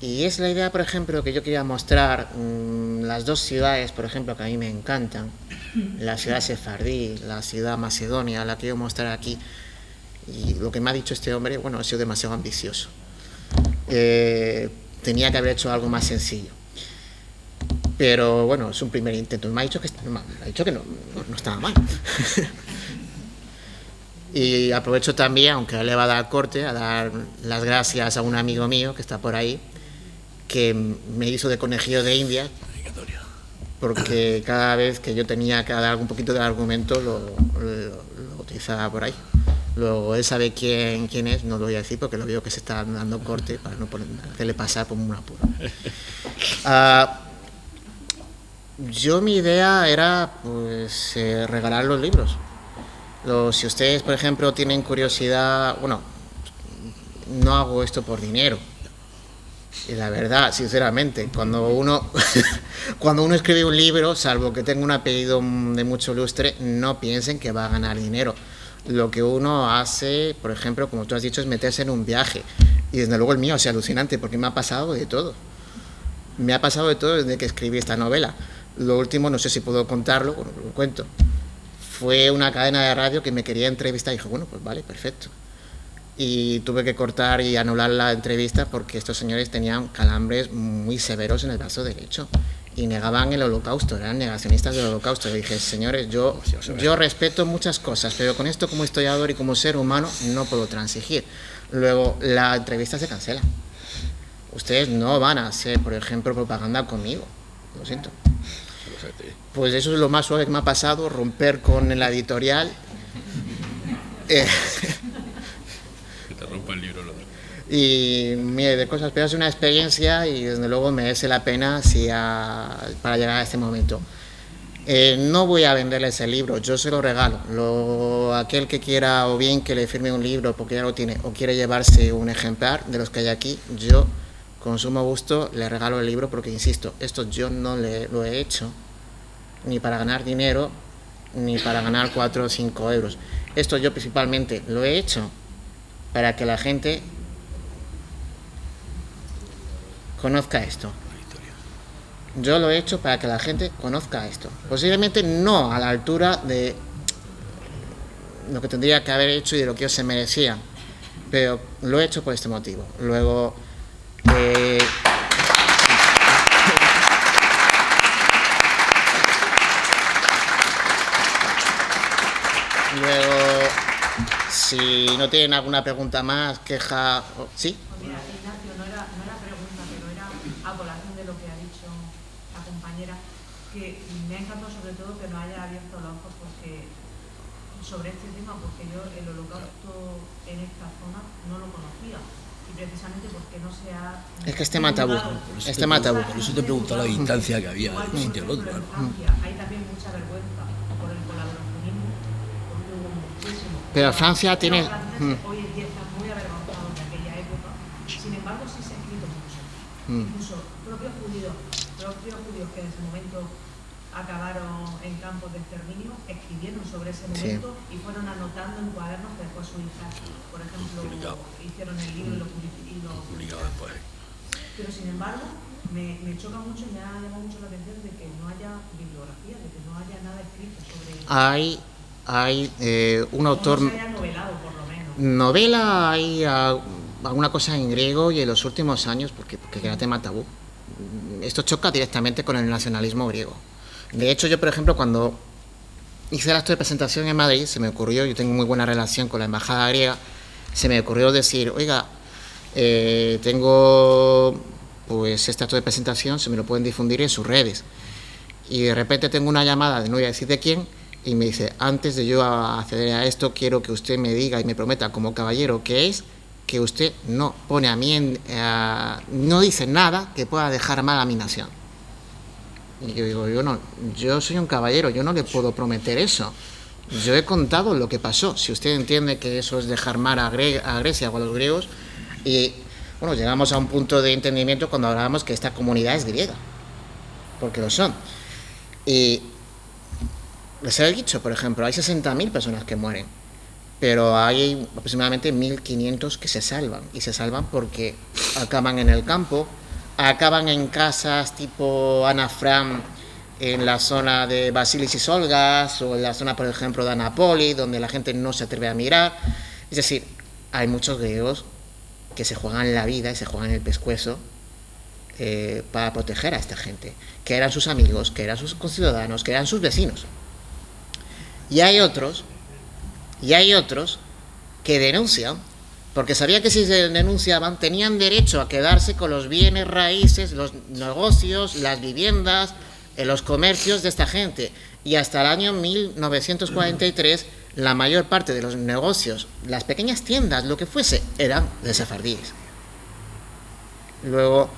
Y es la idea, por ejemplo, que yo quería mostrar, las 2 ciudades, por ejemplo, que a mí me encantan, la ciudad sefardí, la ciudad macedonia, la quiero mostrar aquí. Y lo que me ha dicho este hombre, bueno, ha sido demasiado ambicioso. Tenía que haber hecho algo más sencillo. Pero bueno, es un primer intento. Me ha dicho que no estaba mal. Y aprovecho también, aunque le va a dar corte, a dar las gracias a un amigo mío que está por ahí, que me hizo de conejillo de Indias, porque cada vez que yo tenía que dar algún poquito de argumento lo utilizaba por ahí. Luego él sabe quién es, no lo voy a decir porque lo veo que se está dando corte para no hacerle pasar por un apuro. Yo mi idea era pues regalar los libros. Si ustedes, por ejemplo, tienen curiosidad, bueno, no hago esto por dinero. Y la verdad, sinceramente, cuando uno escribe un libro, salvo que tenga un apellido de mucho lustre, no piensen que va a ganar dinero. Lo que uno hace, por ejemplo, como tú has dicho, es meterse en un viaje. Y desde luego el mío, es alucinante, porque me ha pasado de todo. Me ha pasado de todo desde que escribí esta novela. Lo último, no sé si puedo contarlo, bueno, lo cuento. Fue una cadena de radio que me quería entrevistar y dije, bueno, pues vale, perfecto. Y tuve que cortar y anular la entrevista porque estos señores tenían calambres muy severos en el brazo derecho y negaban el holocausto, eran negacionistas del holocausto. Y dije, señores, yo respeto muchas cosas, pero con esto como historiador y como ser humano no puedo transigir. Luego, la entrevista se cancela. Ustedes no van a hacer, por ejemplo, propaganda conmigo, lo siento. Pues eso es lo más suave que me ha pasado, romper con la editorial. Que te rompa el libro. Y mire, de cosas, pero es una experiencia y desde luego merece la pena para llegar a este momento. No voy a venderles el libro, yo se lo regalo. Aquel que quiera o bien que le firme un libro porque ya lo tiene o quiere llevarse un ejemplar de los que hay aquí, yo con sumo gusto le regalo el libro porque, insisto, esto yo no lo he hecho ni para ganar dinero ni para ganar 4 o 5 euros. Esto yo principalmente lo he hecho para que la gente conozca esto. Yo lo he hecho para que la gente conozca esto. Posiblemente no a la altura de lo que tendría que haber hecho y de lo que ellos se merecían, pero lo he hecho por este motivo. Luego, si no tienen alguna pregunta más, queja... ¿Sí? Mira, Ignacio, no era pregunta, pero era a colación de lo que ha dicho la compañera, que me ha encantado sobre todo que nos haya abierto los ojos sobre este tema, porque yo el holocausto en esta zona no lo conocía, y precisamente porque no se ha... Es que es tema tabú, es tema tabú. Por eso te he preguntado la distancia que había de un sitio al otro. En Francia hay también mucha vergüenza por el colaboracionismo, porque hubo muchísimo. Pero Francia tiene... Hoy en día están muy avergonzados de aquella época, sin embargo sí se ha escrito mucho. Incluso propios judíos que en ese momento acabaron en campos de exterminio, escribieron sobre ese momento y fueron anotando en cuadernos que después sus hijas, por ejemplo, hicieron el libro y lo publicaron después. Pero sin embargo, me choca mucho y me ha llamado mucho la atención de que no haya bibliografía, de que no haya nada escrito sobre... Hay un autor... No se haya novelado, por lo menos. Novela, hay alguna cosa en griego, y en los últimos años, porque era tema tabú, esto choca directamente con el nacionalismo griego. De hecho, yo, por ejemplo, cuando hice el acto de presentación en Madrid, se me ocurrió, yo tengo muy buena relación con la embajada griega, se me ocurrió decir, oiga, tengo pues este acto de presentación, se me lo pueden difundir en sus redes. Y de repente tengo una llamada, de no voy a decir de quién, y me dice, antes de yo acceder a esto, quiero que usted me diga y me prometa como caballero que es que usted no pone a mí, no dice nada que pueda dejar mal a mi nación. Y yo digo, yo soy un caballero, yo no le puedo prometer eso. Yo he contado lo que pasó. Si usted entiende que eso es dejar mal a Grecia o a los griegos, y bueno, llegamos a un punto de entendimiento cuando hablábamos que esta comunidad es griega, porque lo son. Y les he dicho, por ejemplo, hay 60.000 personas que mueren, pero hay aproximadamente 1.500 que se salvan, y se salvan porque acaban en el campo, acaban en casas tipo Ana Fran en la zona de Basilis y Solgas, o en la zona, por ejemplo, de Anapoli, donde la gente no se atreve a mirar. Es decir, hay muchos griegos que se juegan la vida y se juegan el pescuezo para proteger a esta gente, que eran sus amigos, que eran sus conciudadanos, que eran sus vecinos. Y hay otros que denuncian, porque sabían que si se denunciaban tenían derecho a quedarse con los bienes raíces, los negocios, las viviendas, los comercios de esta gente. Y hasta el año 1943 la mayor parte de los negocios, las pequeñas tiendas, lo que fuese, eran de sefardíes. Luego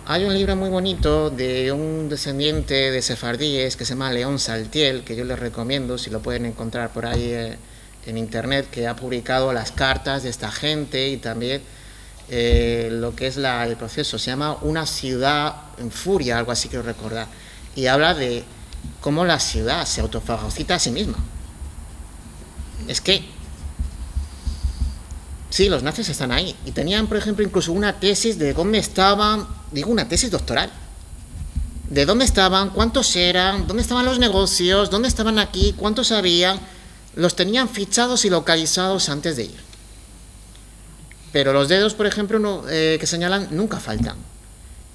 hay un libro muy bonito de un descendiente de sefardíes que se llama León Saltiel, que yo les recomiendo si lo pueden encontrar por ahí en internet, que ha publicado las cartas de esta gente y también lo que es el proceso. Se llama Una ciudad en furia, algo así quiero recordar, y habla de cómo la ciudad se autofagocita a sí misma. Es que sí, los nazis están ahí, y tenían, por ejemplo, incluso una tesis de dónde estaban, digo, una tesis doctoral, de dónde estaban, cuántos eran, dónde estaban los negocios, dónde estaban aquí, cuántos habían. Los tenían fichados y localizados antes de ir. Pero los dedos, por ejemplo, que señalan, nunca faltan.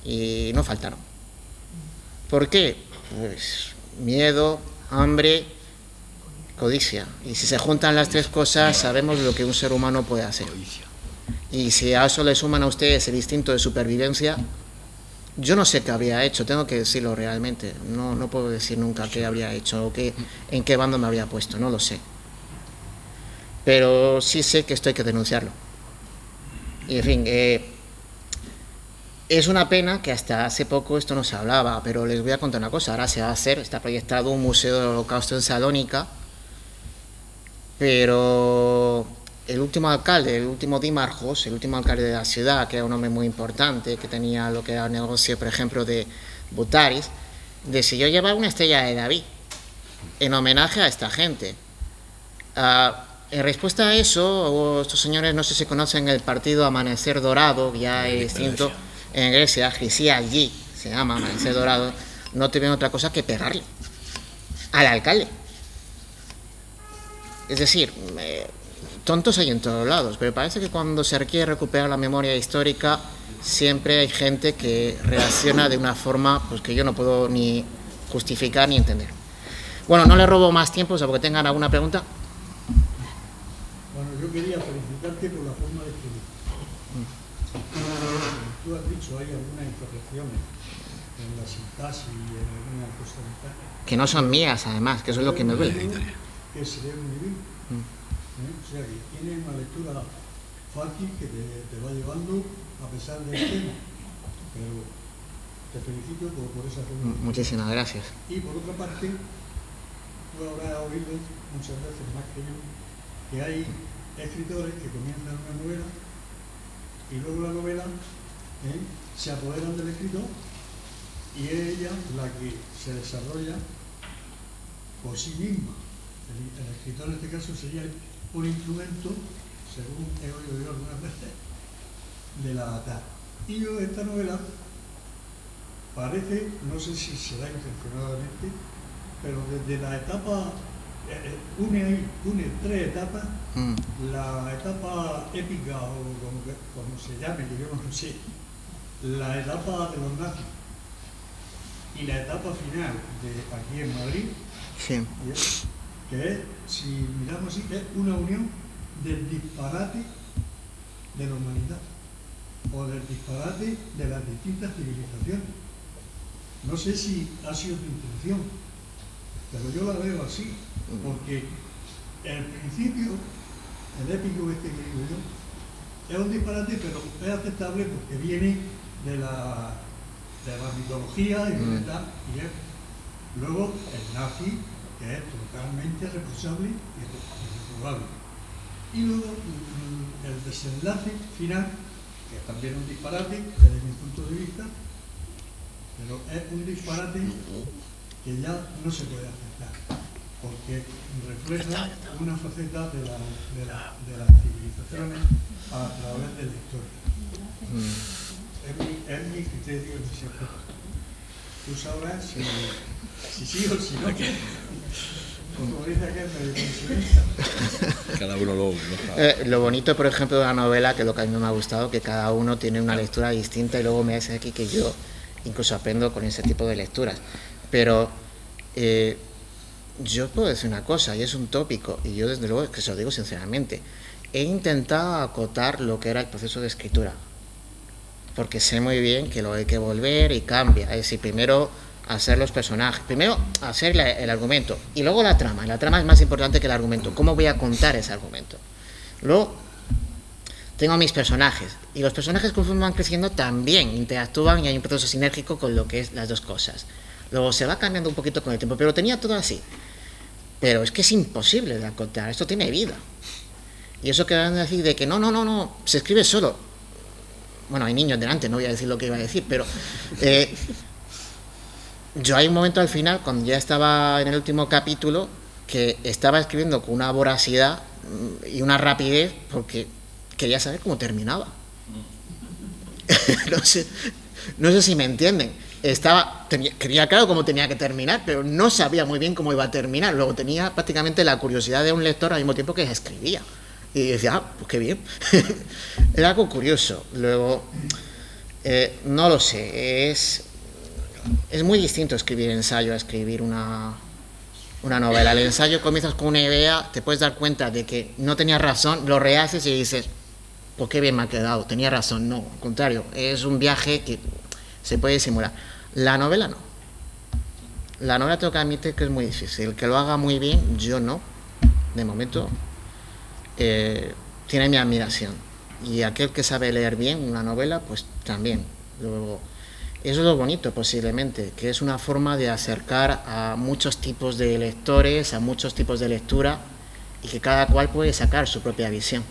Y no faltaron. ¿Por qué? Pues miedo, hambre, codicia. Y si se juntan las tres cosas, sabemos lo que un ser humano puede hacer. Y si a eso le suman a ustedes el instinto de supervivencia, yo no sé qué habría hecho, tengo que decirlo realmente. No puedo decir nunca qué habría hecho o en qué bando me habría puesto, no lo sé. Pero sí sé que esto hay que denunciarlo. Y en fin, es una pena que hasta hace poco esto no se hablaba, pero les voy a contar una cosa. Ahora se va a hacer, está proyectado un museo del Holocausto en Salónica, pero el último alcalde, el último Dímarjos, el último alcalde de la ciudad, que era un hombre muy importante, que tenía lo que era el negocio, por ejemplo, de Butaris, decidió llevar una estrella de David en homenaje a esta gente. En respuesta a eso, estos señores, no sé si conocen el partido Amanecer Dorado, ya es distinto, en Grecia, allí se llama Amanecer Dorado, no tuvieron otra cosa que pegarle al alcalde. Es decir, tontos hay en todos lados, pero parece que cuando se requiere recuperar la memoria histórica, siempre hay gente que reacciona de una forma pues, que yo no puedo ni justificar ni entender. Bueno, no le robo más tiempo, o sea, porque tengan alguna pregunta. Bueno, yo quería felicitarte por la forma de escribir. Tú has dicho, hay algunas imperfecciones en la sintaxis y en algunas cosas que no son mías, además, que eso es lo que me duele. que se debe muy bien. O sea, que tiene una lectura fácil que te va llevando a pesar del tema. Pero te felicito por esa forma. Muchísimas gracias. Y por otra parte, tú habrás oído muchas veces más que yo que hay escritores que comienzan una novela y luego la novela se apoderan del escritor y es ella la que se desarrolla por sí misma. El escritor en este caso sería un instrumento, según he oído yo algunas veces, de la ATA. Y yo esta novela parece, no sé si será intencionadamente, pero desde la etapa, une tres etapas, la etapa épica o como se llame, que yo no sé, la etapa de los nazis y la etapa final de aquí en Madrid, sí. Que es, si miramos así, es una unión del disparate de la humanidad o del disparate de las distintas civilizaciones. No sé si ha sido tu intención, pero yo la veo así, porque el principio, el épico que digo yo, es un disparate, pero es aceptable porque viene de la mitología y de tal, y es luego el nazi, que es totalmente responsable y reprobable. Y luego el desenlace final, que es también un disparate desde mi punto de vista, pero es un disparate que ya no se puede aceptar, porque refleja una faceta de las civilizaciones a través de la historia. Es mi criterio en ese aspecto. Tú sabrás si sí o si no. Como dice aquel medio consulista. Cada uno lo sabe. Lo bonito, por ejemplo, de la novela, que es lo que a mí me ha gustado, que cada uno tiene una lectura distinta y luego me hace aquí que yo incluso aprendo con ese tipo de lecturas. Pero yo puedo decir una cosa, y es un tópico, y yo desde luego que se lo digo sinceramente, he intentado acotar lo que era el proceso de escritura, porque sé muy bien que lo hay que volver y cambia, es decir, primero hacer los personajes, primero hacer el argumento y luego la trama es más importante que el argumento, cómo voy a contar ese argumento. Luego tengo mis personajes y los personajes conforme van creciendo también interactúan y hay un proceso sinérgico con lo que es las dos cosas. Luego se va cambiando un poquito con el tiempo, pero tenía todo así. Pero es que es imposible de acotar, esto tiene vida. Y eso que van a decir de que no, se escribe solo. Bueno, hay niños delante, no voy a decir lo que iba a decir, pero yo hay un momento al final, cuando ya estaba en el último capítulo, que estaba escribiendo con una voracidad y una rapidez porque quería saber cómo terminaba. No sé si me entienden. Quería claro cómo tenía que terminar, pero no sabía muy bien cómo iba a terminar. Luego tenía prácticamente la curiosidad de un lector al mismo tiempo que escribía. Y decía, pues qué bien. Era algo curioso. Luego, no lo sé, es muy distinto escribir ensayo a escribir una novela. El ensayo comienzas con una idea, te puedes dar cuenta de que no tenías razón, lo rehaces y dices, pues qué bien me ha quedado, tenía razón. No, al contrario, es un viaje que se puede simular. La novela no. La novela tengo que admitir que es muy difícil. El que lo haga muy bien, yo no, de momento, tiene mi admiración. Y aquel que sabe leer bien una novela, pues también. Luego, eso es lo bonito posiblemente, que es una forma de acercar a muchos tipos de lectores, a muchos tipos de lectura, y que cada cual puede sacar su propia visión.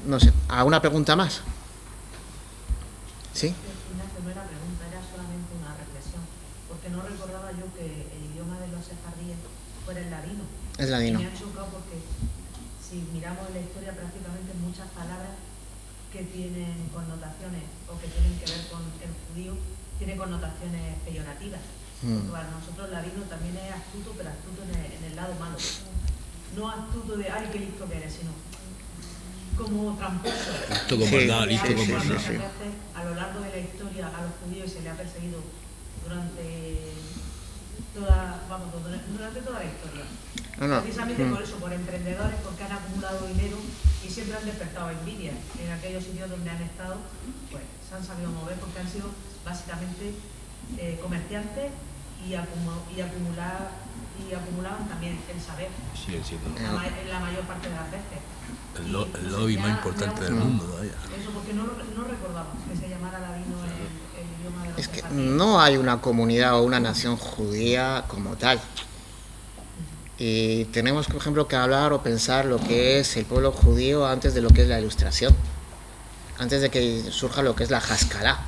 No sé, ¿alguna pregunta más? ¿Sí? No era pregunta, era solamente una reflexión. porque no recordaba yo que el idioma de los sefardíes fuera el ladino. Es ladino. Y me ha chocado porque si miramos en la historia prácticamente muchas palabras que tienen connotaciones o que tienen que ver con el judío tienen connotaciones peyorativas. Porque para nosotros el ladino también es astuto, pero astuto en el lado malo. No astuto de ay, qué listo que eres, sino como tramposo. Listo con maldad, listo con maldad. Muchas veces a lo largo de la historia a los judíos se les ha perseguido durante toda la historia. Precisamente por eso, por emprendedores, porque han acumulado dinero y siempre han despertado envidia. En aquellos sitios donde han estado, pues se han sabido mover porque han sido básicamente comerciantes y acumulaban también el saber. Sí, En la mayor parte de las veces. el lobby más importante del mundo. Vaya. Eso porque no recordamos que se llamara ladino el idioma de los Es que sefardíes. no hay una comunidad o una nación judía como tal. Y tenemos, por ejemplo, que hablar o pensar lo que es el pueblo judío antes de lo que es la Ilustración, antes de que surja lo que es la Haskalah,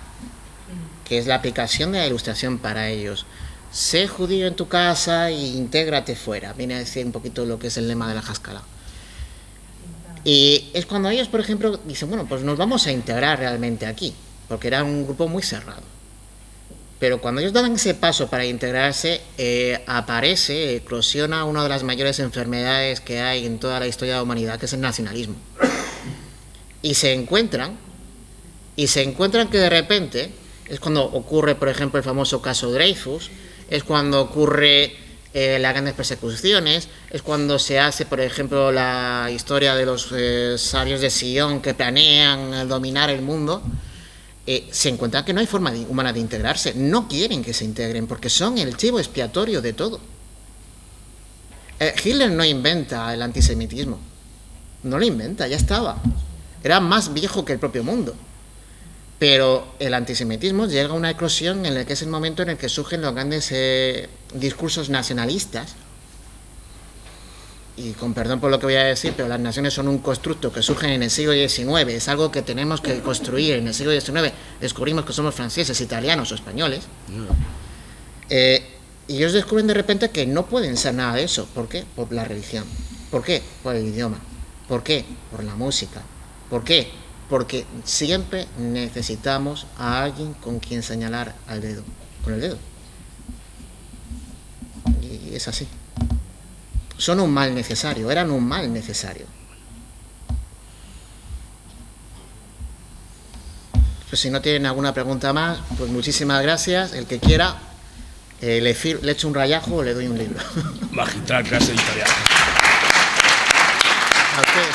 que es la aplicación de la Ilustración para ellos. Sé judío en tu casa e intégrate fuera. Viene a decir un poquito lo que es el lema de la Haskalah. Y es cuando ellos, por ejemplo, dicen, bueno, pues nos vamos a integrar realmente aquí, porque era un grupo muy cerrado. Pero cuando ellos dan ese paso para integrarse, eclosiona una de las mayores enfermedades que hay en toda la historia de la humanidad, que es el nacionalismo. Y se encuentran que de repente, es cuando ocurre, por ejemplo, el famoso caso Dreyfus, es cuando ocurre las grandes persecuciones, es cuando se hace, por ejemplo, la historia de los sabios de Sion que planean dominar el mundo. Se encuentran que no hay forma humana de integrarse, no quieren que se integren porque son el chivo expiatorio de todo. Hitler no inventa el antisemitismo, no lo inventa, ya estaba, era más viejo que el propio mundo, pero el antisemitismo llega a una eclosión en el que es el momento en el que surgen los grandes discursos nacionalistas. Y con perdón por lo que voy a decir, pero las naciones son un constructo que surge en el siglo XIX, es algo que tenemos que construir en el siglo XIX. Descubrimos que somos franceses, italianos o españoles, y ellos descubren de repente que no pueden ser nada de eso. ¿Por qué? Por la religión. ¿Por qué? Por el idioma. ¿Por qué? Por la música. ¿Por qué? Porque siempre necesitamos a alguien con quien señalar al dedo, con el dedo. Y es así. Son un mal necesario, eran un mal necesario. Pues si no tienen alguna pregunta más, pues muchísimas gracias. El que quiera, le echo un rayajo o le doy un libro. Magistral clase de historia. A ustedes.